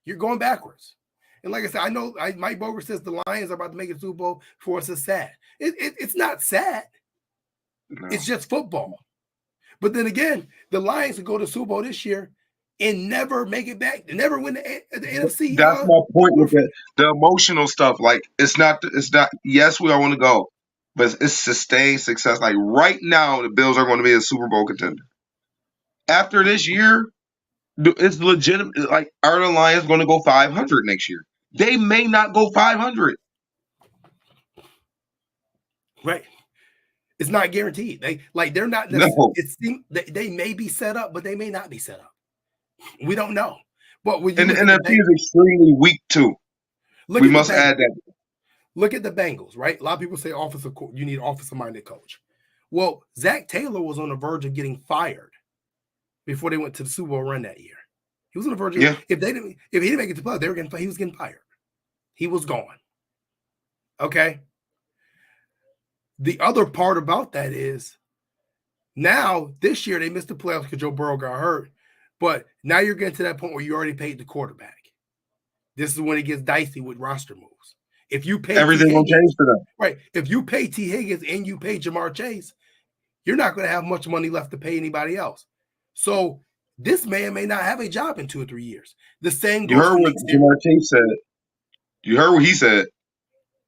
You're going backwards. And like I said, I know Mike Boger says the Lions are about to make a Super Bowl for us. It's sad. It's not sad. No. It's just football. But then again, the Lions will go to Super Bowl this year and never make it back. They never win the NFC. That's my point with the emotional stuff. Like it's not. Yes, we all want to go. But it's sustained success. Like right now, the Bills are going to be a Super Bowl contender. After this year, it's legitimate. Like, are the Lions going to go 500 next year? They may not go 500. Right. It's not guaranteed. They're not. No. They may be set up, but they may not be set up. We don't know. But and the NFC is extremely weak too. We must add that. Look at the Bengals, right? A lot of people say you need an offensive-minded coach. Well, Zach Taylor was on the verge of getting fired before they went to the Super Bowl run that year. He was on the verge of if he didn't make it to play, he was getting fired. He was gone. Okay. The other part about that is now this year they missed the playoffs because Joe Burrow got hurt, but now you're getting to that point where you already paid the quarterback. This is when it gets dicey with roster moves. If you pay everything will change for them. Right. If you pay T. Higgins and you pay Jamar Chase, you're not going to have much money left to pay anybody else. So this man may not have a job in 2 or 3 years. The same goes. You heard what Jamar Chase said. You heard what he said.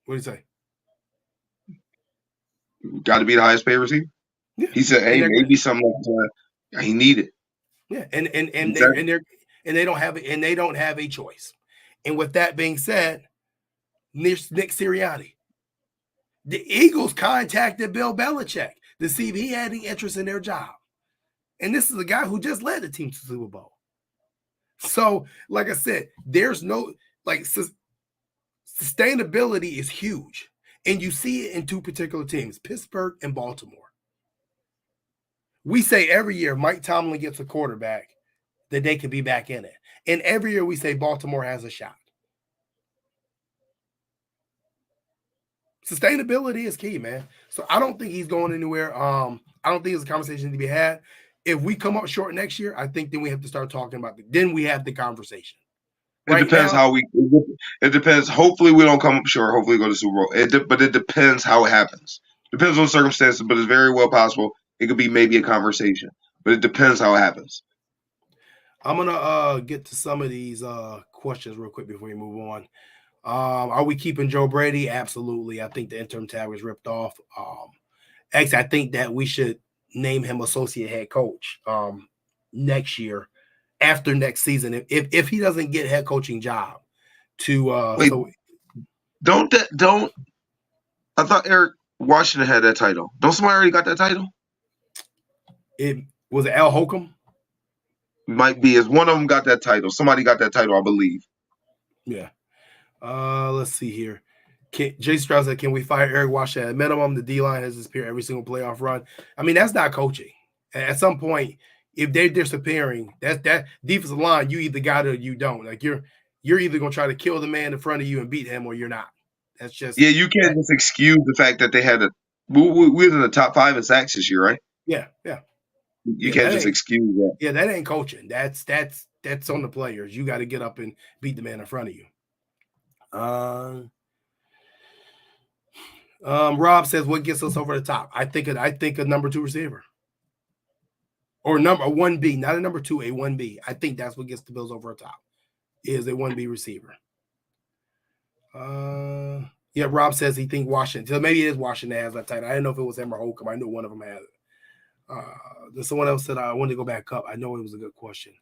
What did he say? Got to be the highest paid receiver. Yeah. He said, "Hey, maybe something like he needed." Yeah, and they don't have a choice. And with that being said, Nick Sirianni, the Eagles contacted Bill Belichick to see if he had any interest in their job. And this is a guy who just led the team to the Super Bowl. So, like I said, there's no sustainability is huge. And you see it in 2 particular teams, Pittsburgh and Baltimore. We say every year Mike Tomlin gets a quarterback that they can be back in it. And every year we say Baltimore has a shot. Sustainability is key, man. So I don't think he's going anywhere. I don't think it's a conversation to be had. If we come up short next year, I think then we have to start talking about it. Then we have the conversation. It depends how we. It depends. Hopefully, we don't come up short. Hopefully, we go to Super Bowl. But it depends how it happens. Depends on the circumstances. But it's very well possible it could be maybe a conversation. But it depends how it happens. I'm gonna get to some of these questions real quick before we move on. Are we keeping Joe Brady? Absolutely. I think the interim tag was ripped off. Actually, I think that we should name him associate head coach next year, after next season. If he doesn't get head coaching job, Wait, don't I thought Eric Washington had that title. Don't somebody already got that title? It was Al Holcomb. Might be, as one of them got that title. Somebody got that title, I believe. Yeah. Let's see here. Jay Strauss said, "Can we fire Eric Washington? At minimum, the D line has disappeared every single playoff run." I mean, that's not coaching. At some point, if they're disappearing, that defensive line, you either got it or you don't. Like you're either gonna try to kill the man in front of you and beat him, or you're not. That's just you can't just excuse the fact that they had a. We was in the top 5 in sacks this year, right? Yeah. You can't just excuse that. Yeah, that ain't coaching. That's on the players. You got to get up and beat the man in front of you. Rob says, "What gets us over the top?" I think a number 2 receiver, or number 1B, not a number 2, a 1B. I think that's what gets the Bills over the top, is a 1B receiver. Yeah, Rob says he think Washington. So maybe it is Washington that has that title. I didn't know if it was him or Holcomb. I knew one of them had it. There's someone else said I wanted to go back up. I know it was a good question.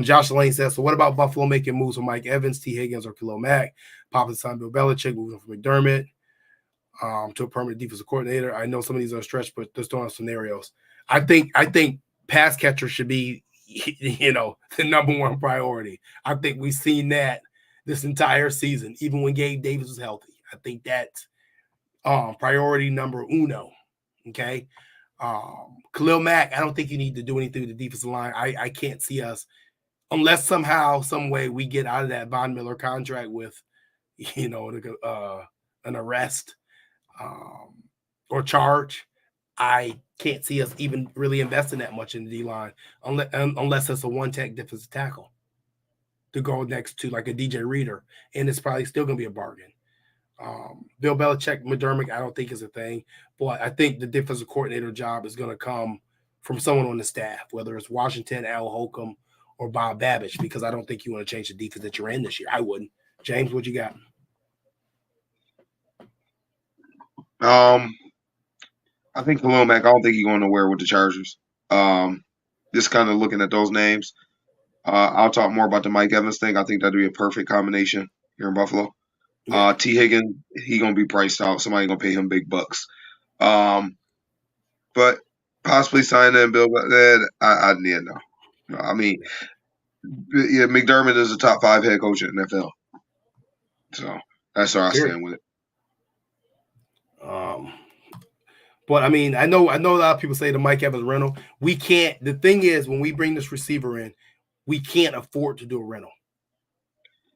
Josh Lane says, "So what about Buffalo making moves for Mike Evans, T. Higgins, or Khalil Mack? Papa's son Bill Belichick moving from McDermott to a permanent defensive coordinator." I know some of these are stretched, but just throwing scenarios. I think pass catcher should be, the number 1 priority. I think we've seen that this entire season, even when Gabe Davis was healthy. I think that's priority number uno. Okay. Khalil Mack, I don't think you need to do anything with the defensive line. I can't see us, unless somehow, some way we get out of that Von Miller contract with, an arrest or charge. I can't see us even really investing that much in the D-line unless it's a one-tech defensive tackle to go next to like a DJ Reader, and it's probably still going to be a bargain. Bill Belichick, McDermott, I don't think is a thing, but I think the defensive coordinator job is going to come from someone on the staff, whether it's Washington, Al Holcomb, or Bob Babbage, because I don't think you want to change the defense that you're in this year. I wouldn't. James, what you got? I think Khalil Mack, I don't think he's going nowhere with the Chargers. Just kind of looking at those names. I'll talk more about the Mike Evans thing. I think that'd be a perfect combination here in Buffalo. Yeah. T. Higgins, he gonna be priced out. Somebody gonna pay him big bucks. But possibly sign in Bill. I need no. I mean, yeah, McDermott is a top 5 head coach in the NFL. So that's where I stand with it. But I mean, I know a lot of people say the Mike Evans rental. We can't. The thing is, when we bring this receiver in, we can't afford to do a rental.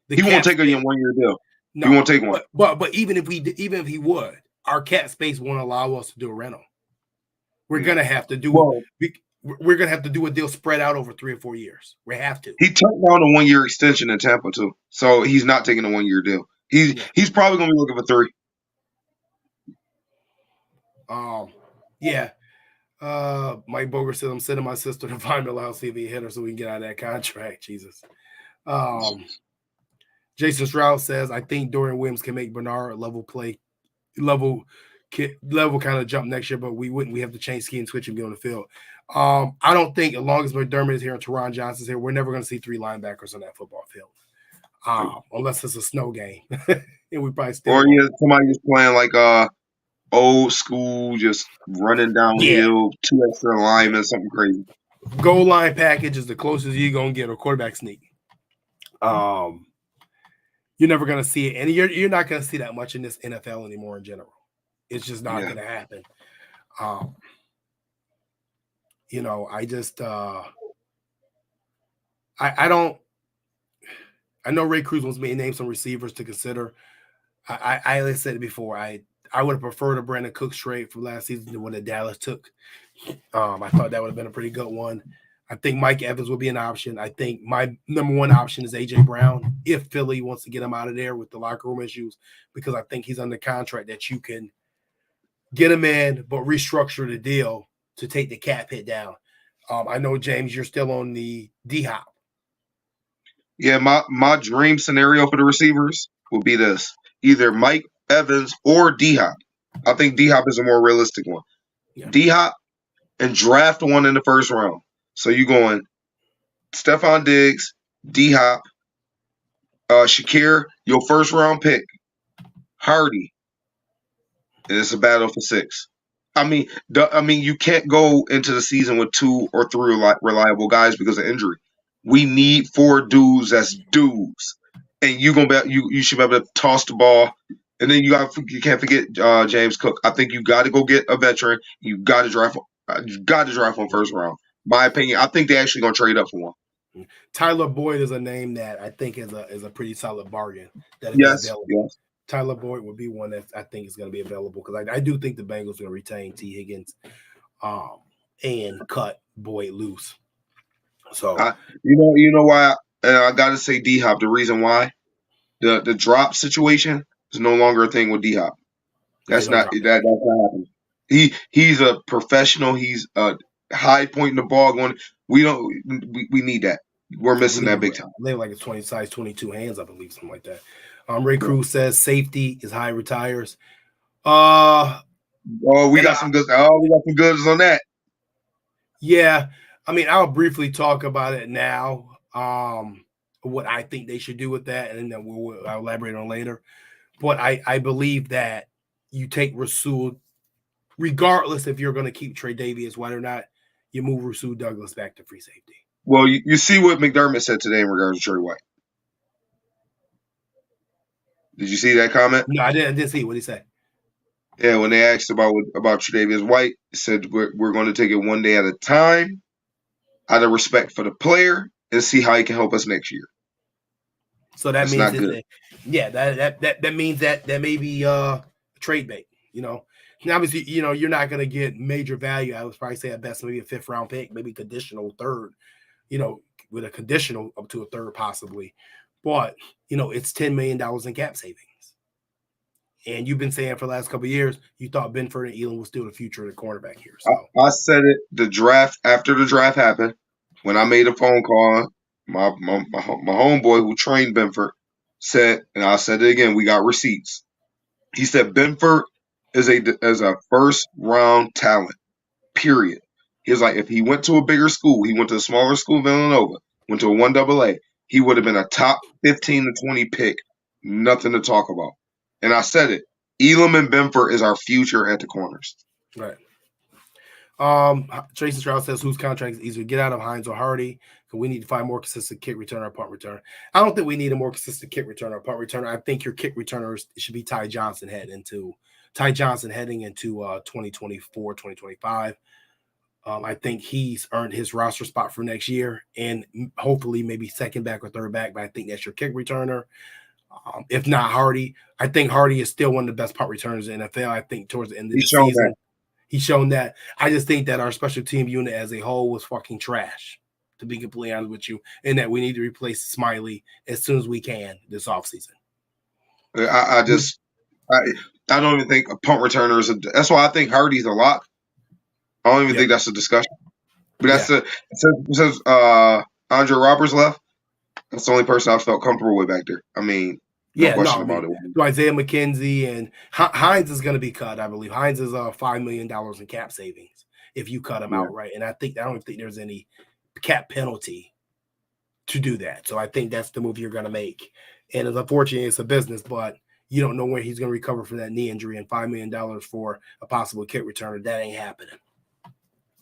He won't take a 1-year deal. No, he won't take one. But even if he would, our cap space won't allow us to do a rental. We're gonna have to do. We're gonna have to do a deal spread out over 3 or 4 years. We have to. He turned down a 1-year extension in Tampa too, so he's not taking a 1-year deal. He's probably gonna be looking for 3. Yeah. Mike Boger said, "I'm sending my sister to Von Miller House, see if he hit her so we can get out of that contract." Jesus. Jason Stroud says, "I think Dorian Williams can make Bernard level kind of jump next year, but we wouldn't. We have to change scheme, switch, and be on the field." I don't think, as long as McDermott is here and Teron Johnson's here, we're never going to see 3 linebackers on that football field, unless it's a snow game, and we probably still. Or somebody just playing like old school, just running downhill, 2 extra linemen, something crazy. Goal line package is the closest you're gonna get, or quarterback sneak. You're never gonna see it, and you're not gonna see that much in this NFL anymore in general. It's just not gonna happen. I just I don't. I know Ray Cruz wants me to name some receivers to consider. I said it before. I would have preferred a Brandon Cooks trade from last season than what the Dallas took. I thought that would have been a pretty good one. I think Mike Evans would be an option. I think my number 1 option is A.J. Brown, if Philly wants to get him out of there with the locker room issues, because I think he's under contract that you can get him in, but restructure the deal to take the cap hit down. I know, James, you're still on the D-Hop. Yeah, my dream scenario for the receivers, will be this: either Mike Evans or D-Hop. I think D-Hop is a more realistic one. Yeah. D-Hop and draft one in the first round. So you going Stefon Diggs, D-Hop, Shakir, your first round pick, Hardy, and it's a battle for 6. I mean, you can't go into the season with 2 or 3 reliable guys because of injury. We need 4 dudes that's dudes, and you should be able to toss the ball. And then you can't forget James Cook. I think you got to go get a veteran. You got to draft. You got to draft one first round. My opinion. I think they're actually gonna trade up for one. Tyler Boyd is a name that I think is a pretty solid bargain. That is available. Yes. Tyler Boyd would be one that I think is going to be available because I do think the Bengals are going to retain T. Higgins and cut Boyd loose. So you know why I got to say D-Hop. The reason why the drop situation is no longer a thing with D-Hop. That's not happening. He's a professional. He's a high point in the ball going. We need that. We're missing that big time. They like a size 22 hands, I believe, something like that. Ray Cruz says safety is high retires. We got some goods on that. Yeah, I mean, I'll briefly talk about it now. What I think they should do with that, and then I'll elaborate on later. But I believe that you take Rasul, regardless if you're going to keep Trey Davies White or not, you move Rasul Douglas back to free safety. Well, you see what McDermott said today in regards to Trey White. Did you see that comment? No, I didn't see. What did he say? Yeah, when they asked about Tre'Davious White, he said we're going to take it one day at a time, out of respect for the player, and see how he can help us next year. So that means that means that may be trade bait. And obviously, you're not going to get major value. I would probably say at best maybe a 5th round pick, maybe conditional 3rd. With a conditional up to a 3rd possibly. But, it's $10 million in cap savings. And you've been saying for the last couple of years, you thought Benford and Elam was still the future of the cornerback here. So I said it after the draft happened, when I made a phone call, my homeboy who trained Benford said, and I said it again, we got receipts. He said Benford is a first round talent, period. He was like, if he went to a bigger school, he went to a smaller school, Villanova, went to a 1AA, he would have been a top 15 to 20 pick. Nothing to talk about. And I said it. Elam and Benford is our future at the corners. Right. Tracy Stroud says whose contract is easier to get out of, Hines or Hardy? Because we need to find more consistent kick returner or punt returner. I don't think we need a more consistent kick returner or punt returner. I think your kick returners should be Ty Johnson heading into 2024, 2025. I think he's earned his roster spot for next year and hopefully maybe 2nd back or 3rd back, but I think that's your kick returner. If not Hardy, I think Hardy is still one of the best punt returners in the NFL. I think towards the end of the season, he's shown that. I just think that our special team unit as a whole was fucking trash, to be completely honest with you, and that we need to replace Smiley as soon as we can this offseason. I don't even think a punt returner is that's why I think Hardy's a lock. I don't even think that's a discussion. But since Andre Roberts left, that's the only person I felt comfortable with back there. I mean, no question about it. Isaiah McKenzie and Hines is going to be cut, I believe. Hines is $5 million in cap savings if you cut him outright. And I don't think there's any cap penalty to do that. So I think that's the move you're going to make. And unfortunately, it's a business, but you don't know when he's going to recover from that knee injury, and $5 million for a possible kick returner, that ain't happening.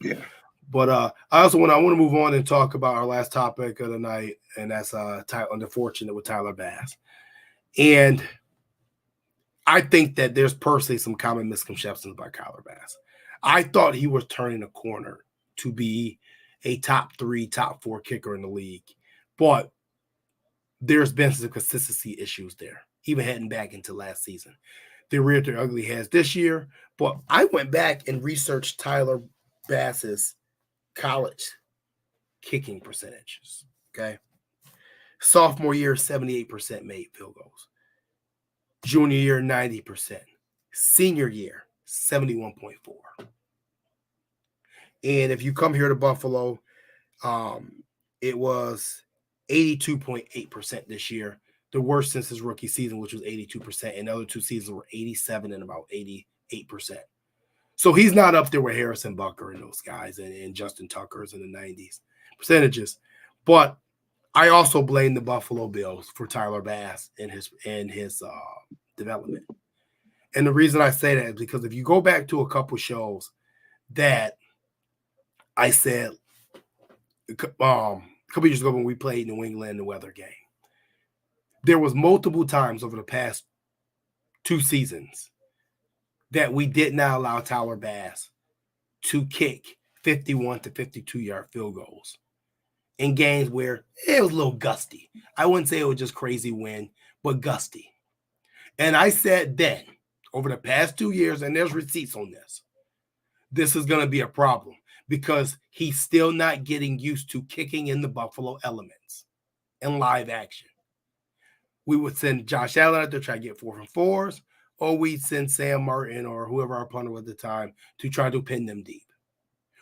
Yeah. But I also want to move on and talk about our last topic of the night, and that's unfortunate with Tyler Bass. And I think that there's personally some common misconceptions about Tyler Bass. I thought he was turning a corner to be a top 3, top 4 kicker in the league, but there's been some consistency issues there, even heading back into last season. They reared their ugly heads this year, but I went back and researched Tyler Bass's college kicking percentages. Okay. Sophomore year, 78% made field goals. Junior year, 90%. Senior year, 71.4. And if you come here to Buffalo, it was 82.8% this year. the worst since his rookie season, which was 82%, and the other 2 seasons were 87 and about 88%. So he's not up there with Harrison Butker and those guys and Justin Tucker's in the 90s percentages. But I also blame the Buffalo Bills for Tyler Bass and his development. And the reason I say that is because if you go back to a couple shows that I said a couple years ago when we played New England in the weather game, there was multiple times over the past 2 seasons that we did not allow Tyler Bass to kick 51 to 52-yard field goals in games where it was a little gusty. I wouldn't say it was just crazy wind, but gusty. And I said then, over the past 2 years, and there's receipts on this is going to be a problem because he's still not getting used to kicking in the Buffalo elements in live action. We would send Josh Allen out there to try to get 4 from 4s, or we'd send Sam Martin or whoever our punter was at the time to try to pin them deep.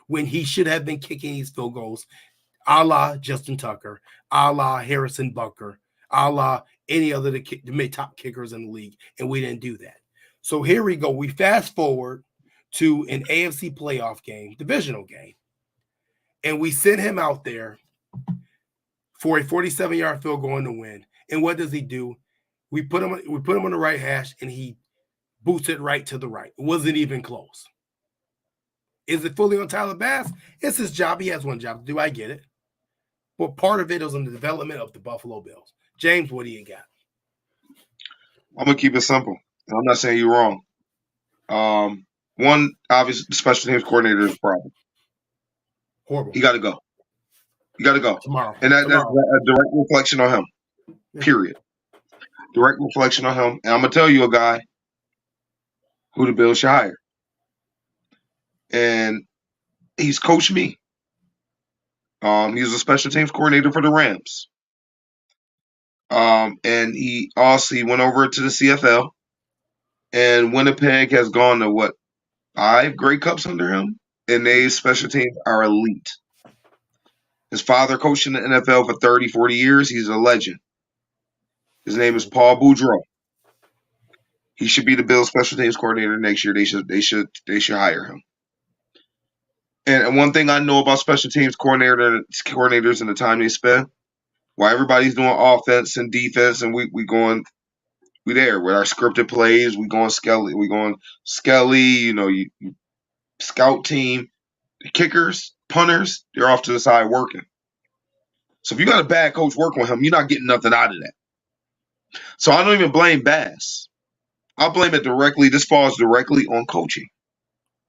When he should have been kicking these field goals, a la Justin Tucker, a la Harrison Butker, a la any other the top kickers in the league, and we didn't do that. So here we go. We fast forward to an AFC playoff game, divisional game, and we send him out there for a 47-yard field goal in the win. And what does he do? We put him on the right hash, and he boots it right to the right. It wasn't even close. Is it fully on Tyler Bass? It's his job. He has one job to do. I get it. But part of it is on the development of the Buffalo Bills. James, what do you got? I'm going to keep it simple. I'm not saying you're wrong. One, obvious special teams coordinator is a problem. Horrible. He got to go. You got to go. Tomorrow. And that's a direct reflection on him. Period. Direct reflection on him. And I'm going to tell you a guy who the Bills should hire. And he's coached me. He was a special teams coordinator for the Rams. And he also went over to the CFL. And Winnipeg has gone to 5 Grey Cups under him? And they special teams are elite. His father coached in the NFL for 30, 40 years. He's a legend. His name is Paul Boudreaux. He should be the Bills special teams coordinator next year. They should hire him. And one thing I know about special teams coordinators and the time they spend, while everybody's doing offense and defense, and we there with our scripted plays, we going Skelly, you scout team, the kickers, punters, they're off to the side working. So if you got a bad coach working with him, you're not getting nothing out of that. So I don't even blame Bass. I blame it directly. This falls directly on coaching.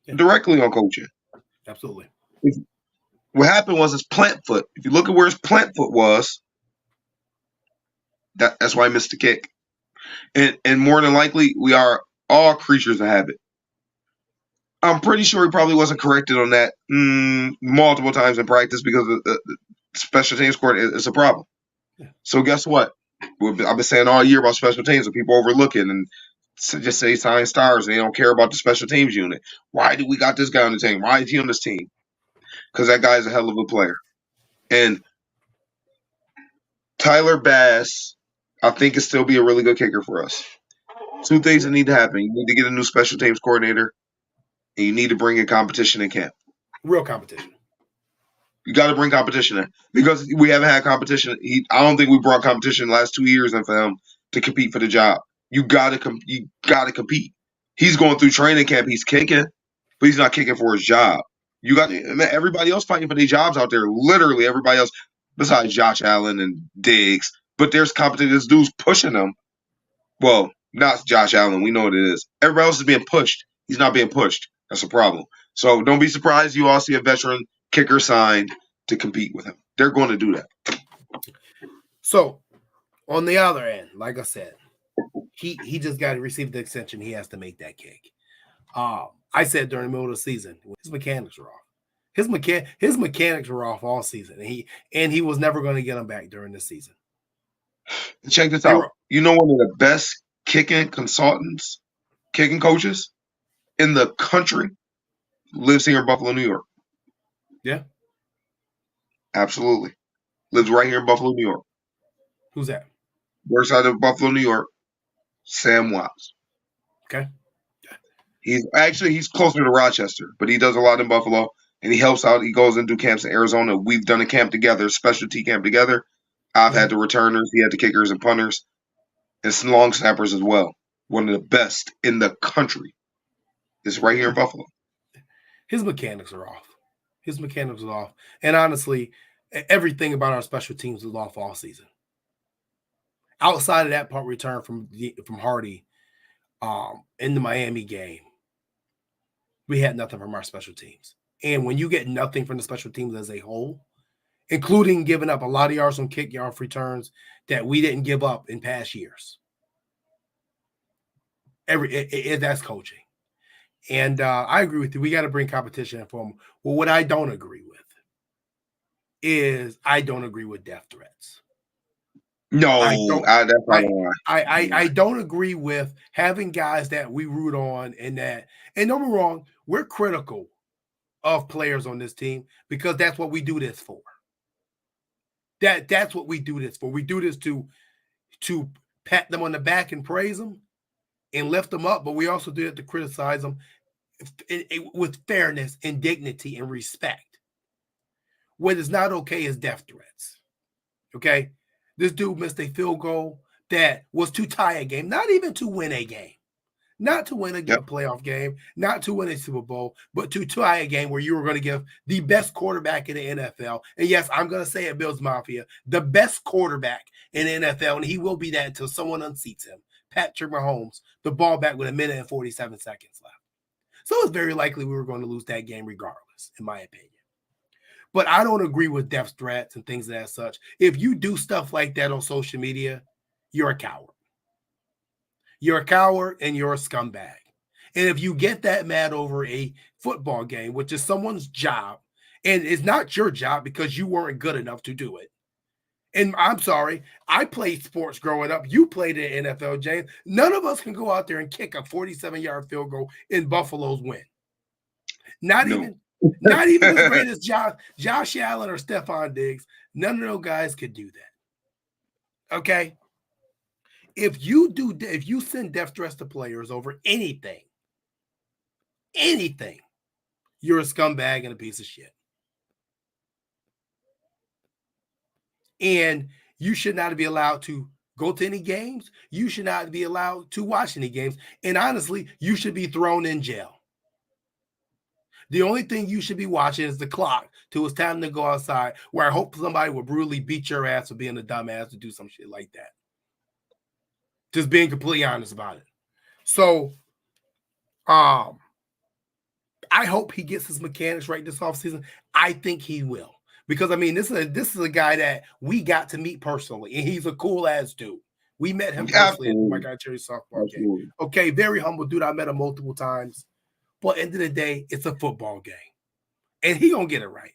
Yeah. Directly on coaching. Absolutely. What happened was his plant foot. If you look at where his plant foot was, that's why he missed the kick. And more than likely, we are all creatures of habit. I'm pretty sure he probably wasn't corrected on that multiple times in practice because the special teams court is a problem. Yeah. So guess what? I've been saying all year about special teams and people overlooking and just say sign stars and they don't care about the special teams unit. Why do we got this guy on the team? Why is he on this team? Because that guy's a hell of a player. And Tyler Bass, I think, can still be a really good kicker for us. 2 things that need to happen. You need to get a new special teams coordinator, and you need to bring in competition in camp. Real competition. You got to bring competition in because we haven't had competition. I don't think we brought competition in the last 2 years for him to compete for the job. You got to compete. He's going through training camp. He's kicking, but he's not kicking for his job. You got everybody else fighting for their jobs out there. Literally everybody else besides Josh Allen and Diggs. But there's competition. This dude's pushing them. Well, not Josh Allen. We know what it is. Everybody else is being pushed. He's not being pushed. That's a problem. So don't be surprised you all see a veteran kicker signed to compete with him. They're going to do that. So on the other end, like I said, he just got to receive the extension. He has to make that kick. I said during the middle of the season, his mechanics were off. His mechanics were off all season, and he was never going to get them back during the season. Check this out. You know one of the best kicking consultants, kicking coaches in the country lives here in Buffalo, New York. Yeah. Absolutely. Lives right here in Buffalo, New York. Who's that? Worst side of Buffalo, New York. Sam Watts. Okay. He's closer to Rochester, but he does a lot in Buffalo, and he helps out. He goes and do camps in Arizona. We've done a camp together, specialty camp together. I've had the returners, he had the kickers and punters, and some long snappers as well. One of the best in the country is right here in Buffalo. His mechanics are off. And honestly, everything about our special teams was off all season. Outside of that punt return from Hardy in the Miami game, we had nothing from our special teams. And when you get nothing from the special teams as a whole, including giving up a lot of yards on kick-off returns that we didn't give up in past years, that's coaching. And I agree with you. We got to bring competition in for them. Well, what I don't agree with is I don't agree with death threats. No, I don't agree with having guys that we root on and that. And don't be wrong, we're critical of players on this team because that's what we do this for. That's what we do this for. We do this to pat them on the back and praise them and lift them up, but we also do it to criticize them with fairness and dignity and respect. What is not okay is death threats. Okay? This dude missed a field goal that was to tie a game, not even to win a game, not to win a playoff game, not to win a Super Bowl, but to tie a game where you were going to give the best quarterback in the NFL. And yes, I'm going to say it, Bills Mafia, the best quarterback in the NFL, and he will be that until someone unseats him. Patrick Mahomes, the ball back with 1 minute and 47 seconds left. So it's very likely we were going to lose that game regardless, in my opinion. But I don't agree with death threats and things of that such. If you do stuff like that on social media, you're a coward. You're a coward and you're a scumbag. And if you get that mad over a football game, which is someone's job, and it's not your job because you weren't good enough to do it. And I'm sorry, I played sports growing up. You played in NFL, James. None of us can go out there and kick a 47-yard field goal in Buffalo's win. Not even as great as Josh Allen or Stefon Diggs. None of those guys could do that. Okay? If you send death threats to players over anything, you're a scumbag and a piece of shit. And you should not be allowed to go to any games. You should not be allowed to watch any games. And honestly, you should be thrown in jail. The only thing you should be watching is the clock till it's time to go outside, where I hope somebody will brutally beat your ass for being a dumbass to do some shit like that. Just being completely honest about it. So, I hope he gets his mechanics right this offseason. I think he will. Because, I mean, this is a guy that we got to meet personally, and he's a cool-ass dude. We met him personally at my guy Cherry softball game. Okay, very humble dude. I met him multiple times. But at the end of the day, it's a football game. And he going to get it right.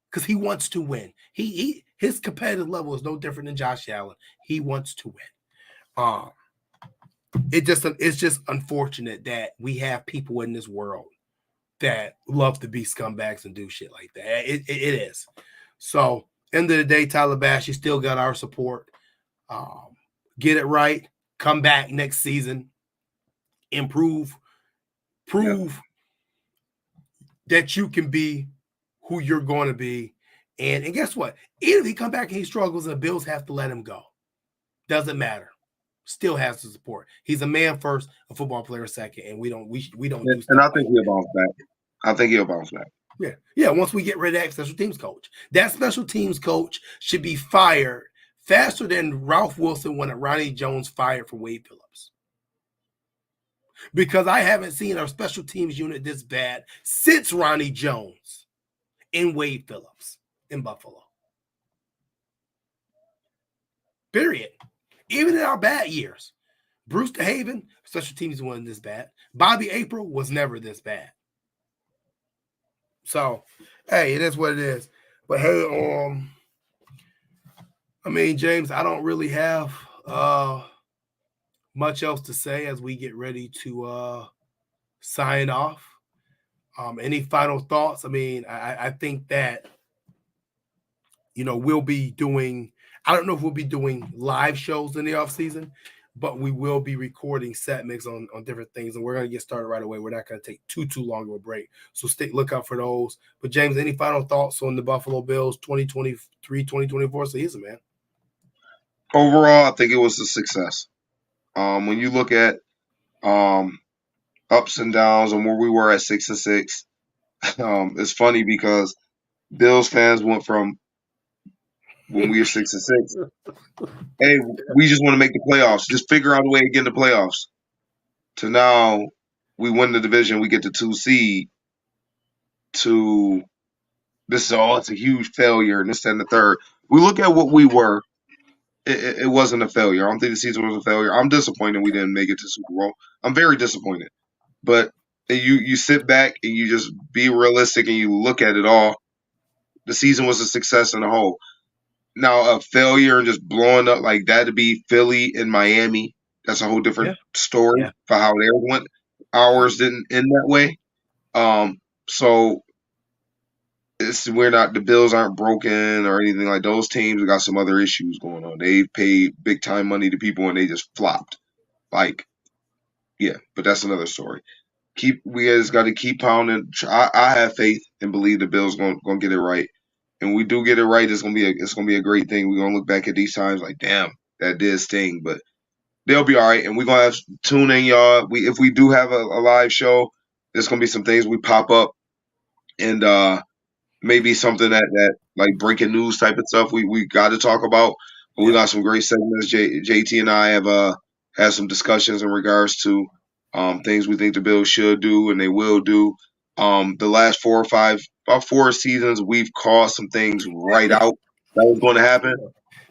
Because he wants to win. His competitive level is no different than Josh Allen. He wants to win. It's just unfortunate that we have people in this world that love to be scumbags and do shit like that. It is. So, end of the day, Tyler Bash, you still got our support. Get it right. Come back next season. Improve. Prove that you can be who you're going to be. And guess what? Even if he come back and he struggles and the Bills have to let him go. Doesn't matter. Still has the support. He's a man first, a football player second, and we don't do stuff. And I think he'll bounce back. Yeah. Once we get rid of that special teams coach, that special teams coach should be fired faster than Ralph Wilson when Ronnie Jones fired from Wade Phillips. Because I haven't seen our special teams unit this bad since Ronnie Jones and Wade Phillips in Buffalo. Period. Even in our bad years. Bruce DeHaven, special teams wasn't this bad. Bobby April was never this bad. So, hey, it is what it is. But hey, I mean, James, I don't really have much else to say as we get ready to sign off. Any final thoughts? I mean, I think that, we'll be doing I don't know if we'll be doing live shows in the off season, but we will be recording set mix on different things, and we're going to get started right away. We're not going to take too long of a break, so look out for those. But James, any final thoughts on the Buffalo Bills 2023-2024 season, man? Overall, I think it was a success. When you look at ups and downs and where we were at 6-6, it's funny because Bills fans went from when we were 6-6, hey, we just want to make the playoffs, just figure out a way to get in the playoffs, to now we win the division, we get the 2 seed, to it's a huge failure, and this and the third. We look at what we were. It wasn't a failure. I don't think the season was a failure. I'm disappointed we didn't make it to Super Bowl. I'm very disappointed. But you sit back and you just be realistic and you look at it all. The season was a success in a whole. Now a failure and just blowing up like that to be Philly and Miami, that's a whole different story for how theirs went. Ours didn't end that way. So the Bills aren't broken or anything like those teams. Got some other issues going on. They paid big time money to people and they just flopped. But that's another story. We just got to keep pounding. I have faith and believe the Bills gonna get it right. And we do get it right, it's gonna be a great thing. We're gonna look back at these times like, damn, that did sting, but they'll be all right. And we're gonna have tune in, y'all. If we do have a live show, there's gonna be some things we pop up and maybe something that like breaking news type of stuff we got to talk about. But we got some great segments. JT and I have had some discussions in regards to things we think the Bills should do and they will do. The last about 4 seasons, we've called some things right out that was going to happen.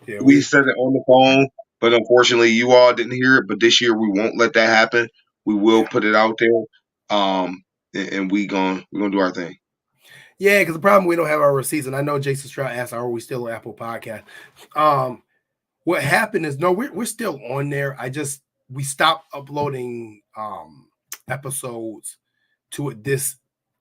Yeah, we said it on the phone, but unfortunately, you all didn't hear it. But this year, we won't let that happen. We will put it out there, and we're gonna do our thing. Yeah, because the problem, we don't have our season. I know Jason Stroud asked, "Are we still on Apple Podcast?" What happened is, no, we're still on there. We stopped uploading episodes to this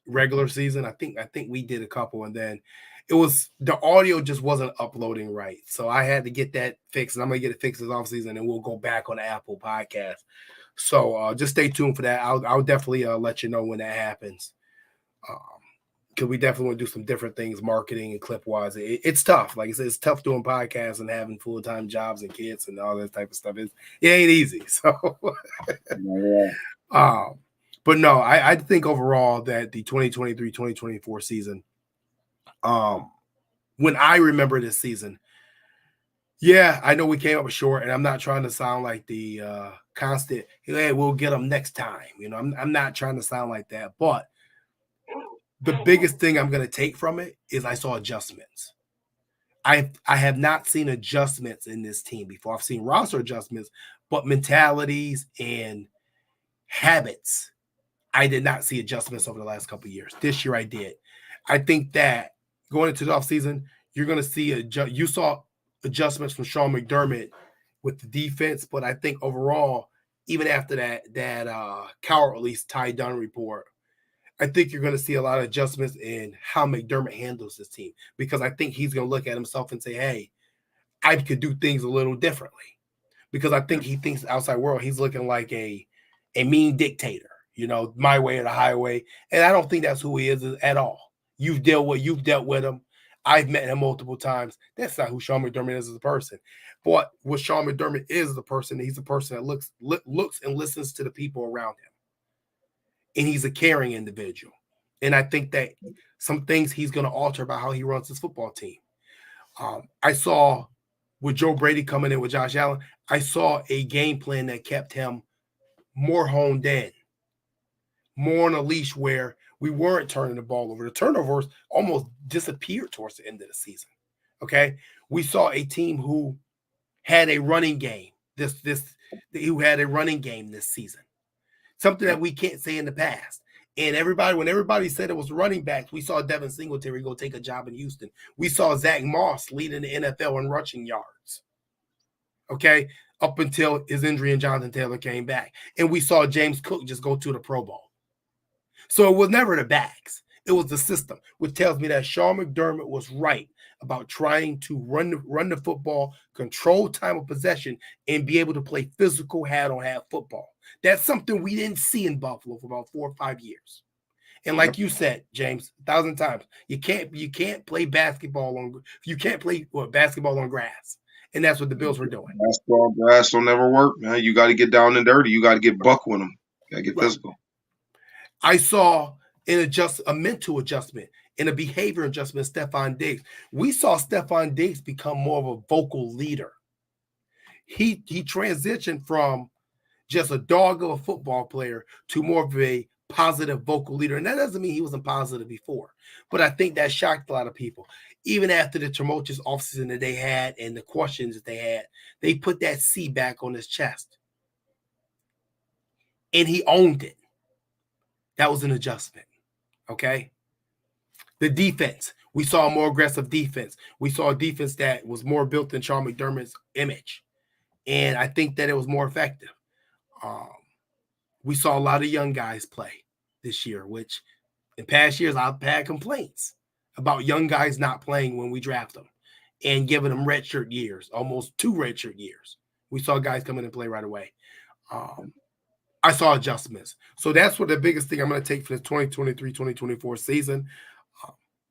regular season. I think we did a couple, and then it was the audio just wasn't uploading right. So I had to get that fixed, and I'm gonna get it fixed this off season, and we'll go back on the Apple Podcast. So just stay tuned for that. I'll definitely let you know when that happens. Because we definitely want to do some different things, marketing and clip wise. It's tough. Like I said, it's tough doing podcasts and having full-time jobs and kids and all that type of stuff. It ain't easy. So, but no, I think overall that the 2023-2024 season, when I remember this season, yeah, I know we came up short, and I'm not trying to sound like the constant, hey, we'll get them next time. I'm not trying to sound like that, but the biggest thing I'm going to take from it is I saw adjustments. I have not seen adjustments in this team before. I've seen roster adjustments, but mentalities and habits, I did not see adjustments over the last couple of years. This year I did. I think that going into the offseason, you're going to see you saw adjustments from Sean McDermott with the defense, but I think overall, even after that cowardly Ty Dunn report, I think you're going to see a lot of adjustments in how McDermott handles this team, because I think he's going to look at himself and say, hey, I could do things a little differently, because I think he thinks outside world, he's looking like a mean dictator, my way or the highway. And I don't think that's who he is at all. You've dealt with him. I've met him multiple times. That's not who Sean McDermott is as a person. But what Sean McDermott is as a person, he's a person that looks and listens to the people around him. And he's a caring individual. And I think that some things he's going to alter about how he runs his football team. I saw with Joe Brady coming in with Josh Allen, I saw a game plan that kept him more honed in, more on a leash, where we weren't turning the ball over. The turnovers almost disappeared towards the end of the season. Okay. We saw a team who had a running game who had a running game this season. Something that we can't say in the past. And when everybody said it was running backs, we saw Devin Singletary go take a job in Houston. We saw Zach Moss leading the NFL in rushing yards. Okay, up until his injury and Jonathan Taylor came back. And we saw James Cook just go to the Pro Bowl. So it was never the backs. It was the system, which tells me that Sean McDermott was right about trying to run the football, control time of possession, and be able to play physical hat-on-hat football. That's something we didn't see in Buffalo for about 4 or 5 years. And like you said, James, 1,000 times, you can't play basketball on basketball on grass. And that's what the Bills were doing. Basketball grass will never work, man. You got to get down and dirty. You got to get buck with them. You got to get physical. I saw a mental adjustment and a behavior adjustment, Stefon Diggs. We saw Stefon Diggs become more of a vocal leader. He transitioned from just a dog of a football player to more of a positive vocal leader. And that doesn't mean he wasn't positive before. But I think that shocked a lot of people. Even after the tumultuous offseason that they had and the questions that they had, they put that C back on his chest. And he owned it. That was an adjustment. Okay? The defense. We saw a more aggressive defense. We saw a defense that was more built than Sean McDermott's image. And I think that it was more effective. We saw a lot of young guys play this year, which in past years I've had complaints about young guys not playing when we draft them and giving them redshirt years, almost 2 redshirt years. We saw guys come in and play right away. I saw adjustments. So that's what the biggest thing I'm going to take for the 2023-2024 season.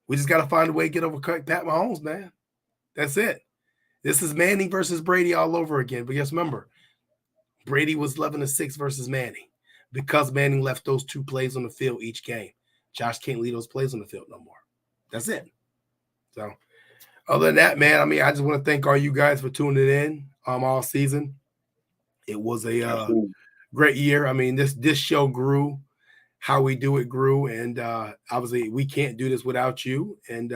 We just got to find a way to get over Pat Mahomes, man. That's it. This is Manning versus Brady all over again. But just remember, Brady was 11-6 versus Manning because Manning left those 2 plays on the field each game. Josh can't leave those plays on the field no more. That's it. So other than that, man, I mean, I just want to thank all you guys for tuning in all season. It was a great year. I mean, this show grew. How we do it grew. And obviously we can't do this without you. And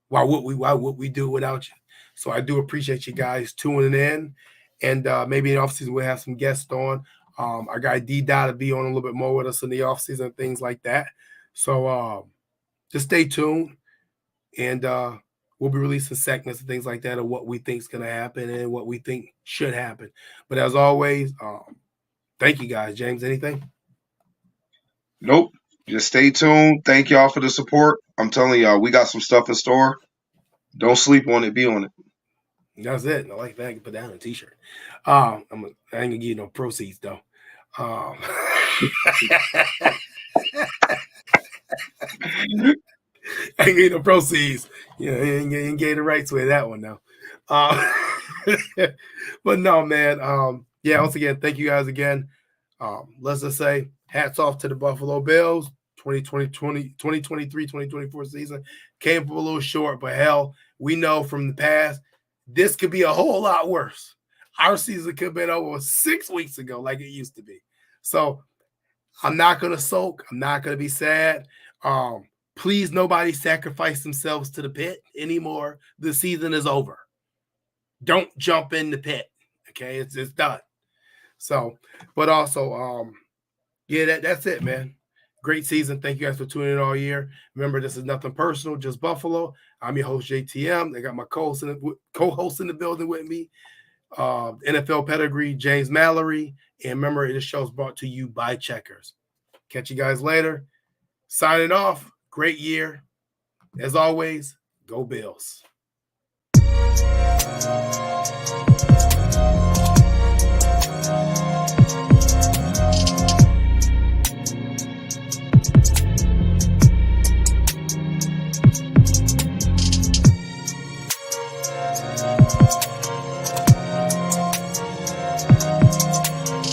why would we do it without you? So I do appreciate you guys tuning in. And maybe in the offseason we'll have some guests on. Our guy D-Dot to be on a little bit more with us in the offseason and things like that. So just stay tuned. And we'll be releasing segments and things like that of what we think is going to happen and what we think should happen. But as always, thank you guys. James, anything? Nope. Just stay tuned. Thank y'all for the support. I'm telling y'all, we got some stuff in store. Don't sleep on it. Be on it. That's it. I like that. I can put that on a t-shirt. I ain't gonna give you no proceeds though. I ain't getting no proceeds. You know, ain't getting the rights with that one now. But no, man. Yeah, once again, thank you guys again. Let's just say hats off to the Buffalo Bills. 2023-2024 season came up a little short, but hell, we know from the past this could be a whole lot worse. Our season could have been over 6 weeks ago like it used to be. So I'm not going to sulk. I'm not going to be sad. Please, nobody sacrifice themselves to the pit anymore. The season is over. Don't jump in the pit. Okay, it's done. So, but also, yeah, that's it, man. Great season. Thank you guys for tuning in all year. Remember, this is nothing personal, just Buffalo. I'm your host, JTM. They got my co-host in the building with me, NFL Pedigree, James Mallory. And remember, this show is brought to you by Checkers. Catch you guys later. Signing off. Great year. As always, go Bills.